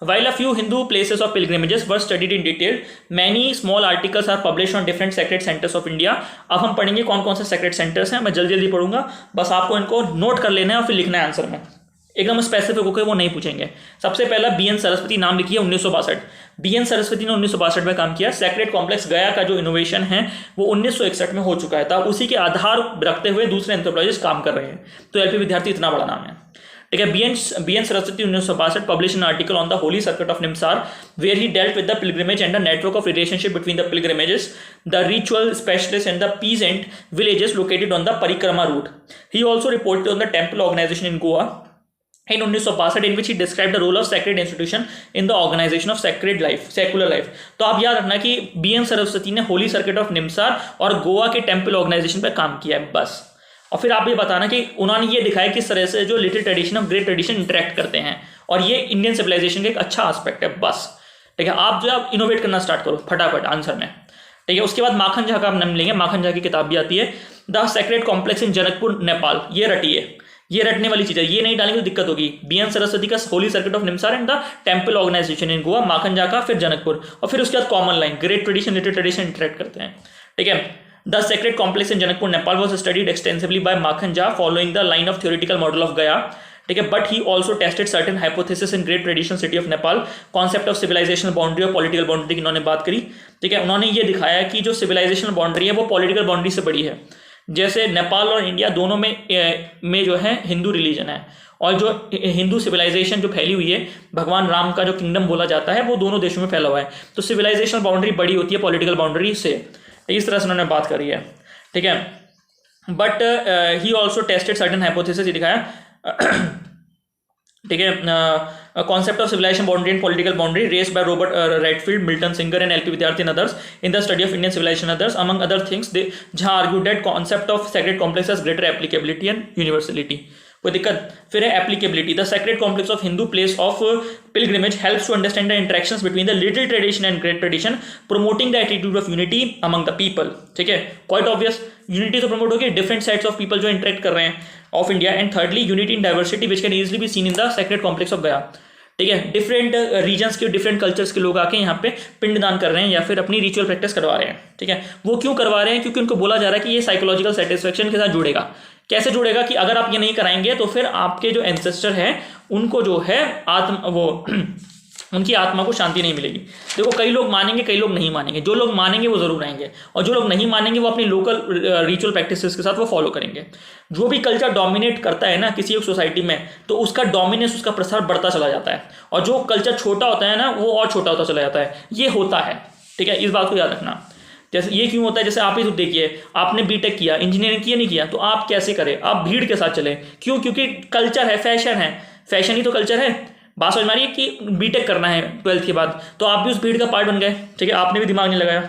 While a few Hindu places of pilgrimages were studied in detail, many small articles are published on different sacred centers of India. अब हम पढ़ेंगे कौन कौन से sacred centers हैं, मैं जल्दी जल्दी पढ़ूंगा, बस आपको इनको नोट कर लेना है और फिर लिखना है आंसर में। एकदम स्पेसिफिक होकर वो नहीं पूछेंगे। सबसे पहला बीएन सरस्वती, नाम लिखिए 1962। बीएन सरस्वती ने 1962 में काम किया। सेक्रेड कॉम्प्लेक्स गया का जो इनोवेशन है वो 1961 में हो चुका है, तब उसी के आधार रखते हुए दूसरे एंथ्रोपोलॉजिस्ट काम कर रहे हैं। तो एलपी विद्यार्थी इतना बड़ा नाम है, ठीक है। B N Saraswati 1962 publish an article on the holy circuit of Nimsar where he dealt with the pilgrimage and the network of relationship between the pilgrimages, the ritual specialist and the peasant villages located on the parikrama route. He also reported on the temple organisation in Goa in 1962 in which he described the role of sacred institution in the organization of sacred life, secular life। तो आप याद रखना कि BN Saraswati ने Holi circuit of निमसार और गोवा के temple organisation पर काम किया है, बस। और फिर आप ये बताना कि उन्होंने ये दिखाया किस तरह से जो लिटिल ट्रेडिशन और ग्रेट ट्रेडिशन इंटरेक्ट करते हैं, और ये इंडियन सिविलाइजेशन का एक अच्छा एस्पेक्ट है, बस। ठीक है, आप जो आप इनोवेट करना स्टार्ट करो फटाफट आंसर में, ठीक है। उसके बाद माखन झा का आप नाम लेंगे, माखन झा की किताब भी आती है the sacred complex in Janakpur Nepal. ये रटिए, ये रटने वाली चीज है, ये नहीं डालेंगे तो दिक्कत होगी। बीएन सरस्वती का holy circuit of Nimsar and the temple organisation in Goa, Makhan Jha का फिर जनकपुर, और फिर उसके बाद common line great tradition little tradition interact करते हैं, ठीक है। The sacred complex in Janakpur Nepal was studied extensively by Makhan Jha following the line of theoretical model of Gaya, ठीक है। But he also tested certain hypothesis in great tradition city of Nepal, concept of civilisational boundary और political boundary की इन्होंने बात करी, ठीक है। उन्होंने ये दिखाया कि जो सिविलाइजेशनल बाउंड्री है वो पॉलिटिकल बाउंड्री से बड़ी है। जैसे नेपाल और इंडिया दोनों में जो है हिंदू रिलीजन है, और जो हिंदू सिविलाइजेशन जो फैली हुई है, भगवान राम का जो किंगडम बोला जाता है वो दोनों देशों में फैला हुआ है। तो सिविलाइजेशनल बाउंड्री बड़ी होती है पॉलिटिकल बाउंड्री से, इस तरह से उन्होंने बात करी है, ठीक है। But he also tested certain hypothesis, ये दिखाया, ठीक है। Concept of civilisation boundary and political boundary raised by Robert Redfield, Milton Singer and LP Vidyarthi and others in the study of Indian civilisation others among other things. They जहां argued that concept of sacred complex has greater applicability and universality. कोई दिक्कत? फिर है applicability. The sacred complex of Hindu place of pilgrimage helps to understand the interactions between the little tradition and great tradition, promoting the attitude of unity among the people, ठीक है। Quite obvious, unity तो promote होगी, different sets of people जो interact कर रहे हैं of India. And thirdly unity in diversity which can easily be seen in the sacred complex of Gaya, ठीक है। डिफरेंट रीजन्स के डिफरेंट कल्चर्स के लोग आके यहाँ पे पिंडदान कर रहे हैं या फिर अपनी रिचुअल प्रैक्टिस करवा रहे हैं, ठीक है। वो क्यों करवा रहे हैं? क्योंकि उनको बोला जा रहा है कि ये साइकोलॉजिकल सेटिस्फेक्शन के साथ जुड़ेगा। कैसे जुड़ेगा? कि अगर आप ये नहीं कराएंगे तो फिर आपके जो एंसेस्टर हैं उनको जो है उनकी आत्मा को शांति नहीं मिलेगी। देखो, कई लोग मानेंगे, कई लोग नहीं मानेंगे। जो लोग मानेंगे वो जरूर आएंगे, और जो लोग नहीं मानेंगे वो अपनी लोकल रिचुअल प्रैक्टिसेस के साथ वो फॉलो करेंगे। जो भी कल्चर डोमिनेट करता है ना किसी एक सोसाइटी में, तो उसका डोमिनेंस, उसका प्रसार बढ़ता चला जाता है, और जो कल्चर छोटा होता है ना वो और छोटा होता चला जाता है। ये होता है, ठीक है, इस बात को याद रखना। जैसे ये क्यों होता है? जैसे आप ही तो देखिए, आपने बीटेक किया, इंजीनियरिंग किया नहीं किया, तो आप कैसे करें? आप भीड़ के साथ चले। क्यों? क्योंकि कल्चर है, फैशन है, फैशन ही तो कल्चर है। बात समझ मारिए कि बीटेक करना है 12th के बाद, तो आप भी उस भीड़ का पार्ट बन गए, ठीक है, आपने भी दिमाग नहीं लगाया।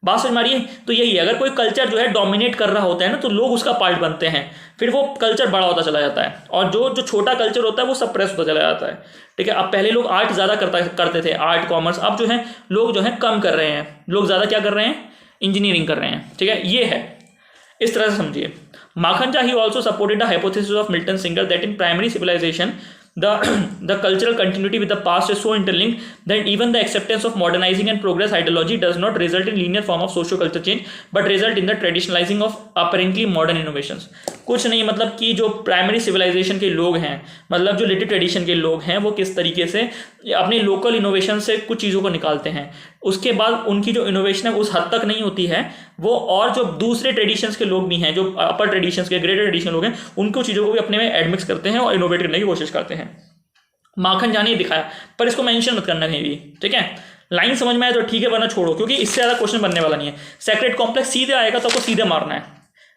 बात समझ मारिए। तो यही है, अगर कोई कल्चर जो है डोमिनेट कर रहा होता है ना, तो लोग उसका पार्ट बनते हैं, फिर वो कल्चर बड़ा होता चला जाता है, और जो छोटा कल्चर होता है वो सप्रेस होता चला जाता है, ठीक है। अब पहले लोग आर्ट ज़्यादा करते थे, आर्ट कॉमर्स, अब जो है लोग जो है कम कर रहे हैं, लोग ज़्यादा क्या कर रहे हैं? इंजीनियरिंग कर रहे हैं, ठीक है। ये है, इस तरह से समझिए। Makhan Jha he also supported the hypothesis of Milton Singer that in primary civilisation the cultural continuity with the past is so interlinked that even the acceptance of modernizing and progress ideology does not result in linear form of socio-culture change but result in the traditionalizing of apparently modern innovations। कुछ नहीं, मतलब कि जो primary civilisation के लोग हैं, मतलब जो लिटिल ट्रेडिशन के लोग हैं, वो किस तरीके से अपने लोकल इनोवेशन से कुछ चीज़ों को निकालते हैं, उसके बाद उनकी जो इनोवेशन है उस हद तक नहीं होती है वो, और जो दूसरे ट्रेडिशंस के लोग भी हैं, जो अपर ट्रेडिशंस के ग्रेटर ट्रेडिशन लोग हैं, उनको चीज़ों को भी अपने में एडमिक्स करते हैं और इनोवेट करने की कोशिश करते हैं। माखन झा ने दिखाया, पर इसको मेंशन मत करना कहीं भी, ठीक है। लाइन समझ में आए तो ठीक है, वरना छोड़ो, क्योंकि इससे ज़्यादा क्वेश्चन बनने वाला नहीं है। सेक्रेड कॉम्प्लेक्स सीधे आएगा तो आपको सीधे मारना है,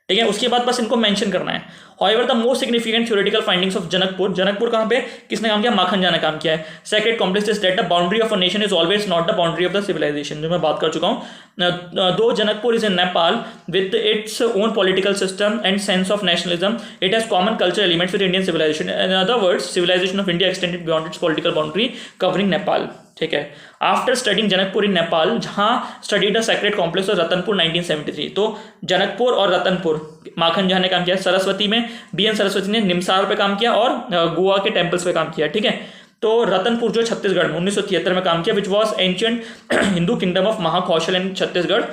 ठीक है, उसके बाद बस इनको मेंशन करना है। However, the most significant theoretical findings of Janakpur कहाँ पे किसने काम किया? माखन झा ने काम किया है। Sacred complex is that the boundary of a nation is always not the boundary of the civilization, जो मैं बात कर चुका हूँ। Though Janakpur is in Nepal with its own political system and sense of nationalism, it has common cultural elements with Indian civilization. In other words, civilization of India extended beyond its political boundary covering Nepal, ठीक है। After studying Janakpur इन नेपाल, जहाँ studied the sacred complex of Ratanpur 1973। तो जनकपुर और रतनपुर माखन झा ने काम किया। सरस्वती में BN Saraswati ने निमसार पे काम किया और गोवा के टेम्पल्स पे काम किया, ठीक है। तो रतनपुर जो छत्तीसगढ़ में 1973 में काम किया, which was ancient Hindu kingdom of Mahakoshal in Chhattisgarh,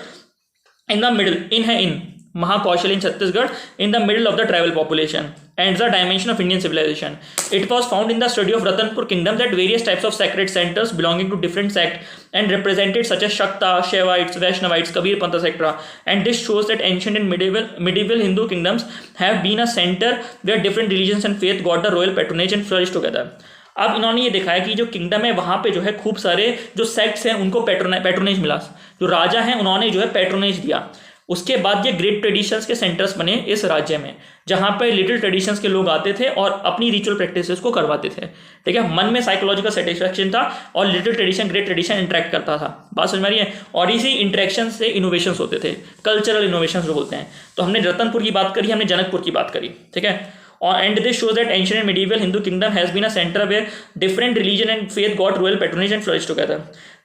in the middle in Mahakoshal in Chhattisgarh, in the middle of the tribal population and the dimension of Indian civilization. It was found in the study of Ratanpur kingdom that various types of sacred centers belonging to different sects and represented such as Shakta, Shaivites, Vaishnavites, Kabir Panth, etc. And this shows that ancient and medieval Hindu kingdoms have been a center where different religions and faith got the royal patronage and flourished together. अब इन्होंने ये दिखाया कि जो kingdom है वहाँ पे जो है खूब सारे जो सेक्ट्स हैं उनको पैट्रोनेज मिला, जो राजा हैं उन्होंने जो है पैट्रोनेज दिया। उसके बाद ये ग्रेट ट्रेडिशंस के सेंटर्स बने इस राज्य में, जहाँ पे लिटिल ट्रेडिशंस के लोग आते थे और अपनी रिचुअल प्रैक्टिसेस को करवाते थे। ठीक है, मन में साइकोलॉजिकल सेटिस्फैक्शन था और little tradition great tradition interact करता था। बात समझ में आ रही है? और इसी इंटरेक्शन से इनोवेशंस होते थे, कल्चरल इनोवेशंस जो बोलते हैं। तो हमने रतनपुर की बात करी, हमने जनकपुर की बात करी। ठीक है, and this shows that ancient and medieval Hindu kingdom has been a center where different religion and faith got royal patronage and flourished together.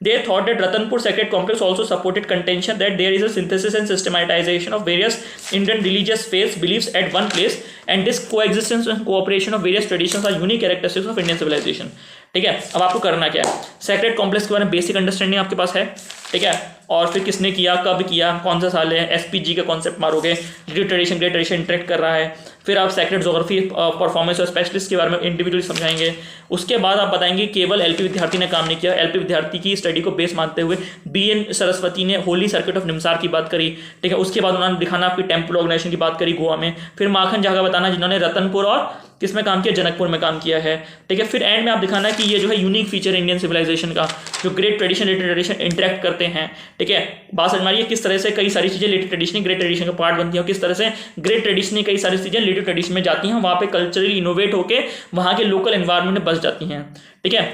They thought that Ratanpur sacred complex also supported contention that there is a synthesis and systematization of various Indian religious faiths beliefs at one place, and this coexistence and cooperation of various traditions are unique characteristics of Indian civilization. ठीक है, अब आपको करना क्या है, sacred complex के बारे में बेसिक अंडरस्टैंडिंग आपके पास है। ठीक है, और फिर किसने किया, कब किया, कौन सा साल है, एसपीजी का कॉन्सेप्ट मारोगे, ग्रेट ट्रेडिशन इंटरेक्ट कर रहा है। फिर आप सेक्रेड जोग्राफी परफॉर्मेंस और स्पेशलिस्ट के बारे में इंडिविजुअली समझाएंगे। उसके बाद आप बताएंगे केवल एलपी विद्यार्थी ने काम नहीं किया, एलपी विद्यार्थी की स्टडी को बेस मानते हुए बीएन सरस्वती ने होली सर्किट ऑफ निमसार की बात करी। ठीक है, उसके बाद उन्होंने दिखाना आपकी टेम्पल ऑर्गेनाइजेशन की बात करी गोवा में। फिर माखन झा का बताना जिन्होंने रतनपुर और किस में काम किया, जनकपुर में काम किया है। ठीक है, फिर एंड में आप दिखाना कि ये जो है यूनिक फीचर इंडियन सिविलाइजेशन का, जो great tradition little tradition interact करते हैं। ठीक है, बात समझ में आ रही है? किस तरह से कई सारी चीज़ें लिटिल ट्रेडिशन ग्रेट ट्रेडिशन का पार्ट बनती हैं, किस तरह से ग्रेट ट्रेडिशन कई सारी चीज़ें लिटिल ट्रेडिशन में जाती हैं, वहाँ पे कल्चरली इनोवेट होकर वहाँ के लोकल एनवायरनमेंट में बस जाती हैं। ठीक है,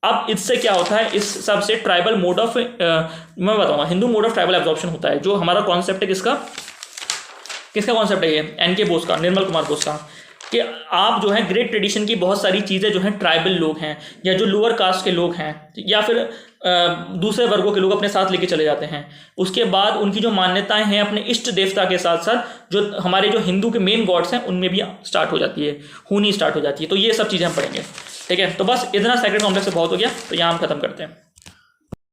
अब इससे क्या होता है, इस सब से ट्राइबल मोड ऑफ मैं बताऊंगा, Hindu mode of tribal absorption होता है। जो हमारा कॉन्सेप्ट है किसका कॉन्सेप्ट है, ये एनके बोस का, निर्मल कुमार बोस का, कि आप जो है ग्रेट ट्रेडिशन की बहुत सारी चीज़ें जो हैं ट्राइबल लोग हैं या जो लोअर कास्ट के लोग हैं या फिर दूसरे वर्गों के लोग अपने साथ लेके चले जाते हैं। उसके बाद उनकी जो मान्यताएं हैं अपने इष्ट देवता के साथ साथ जो हमारे जो हिंदू के मेन गॉड्स हैं उनमें भी स्टार्ट हो जाती है, होनी स्टार्ट हो जाती है। तो ये सब चीज़ें हम पढ़ेंगे। ठीक है, तो बस इतना सेक्रेड कॉम्प्लेक्स से बहुत हो गया, तो यहाँ हम खत्म करते हैं।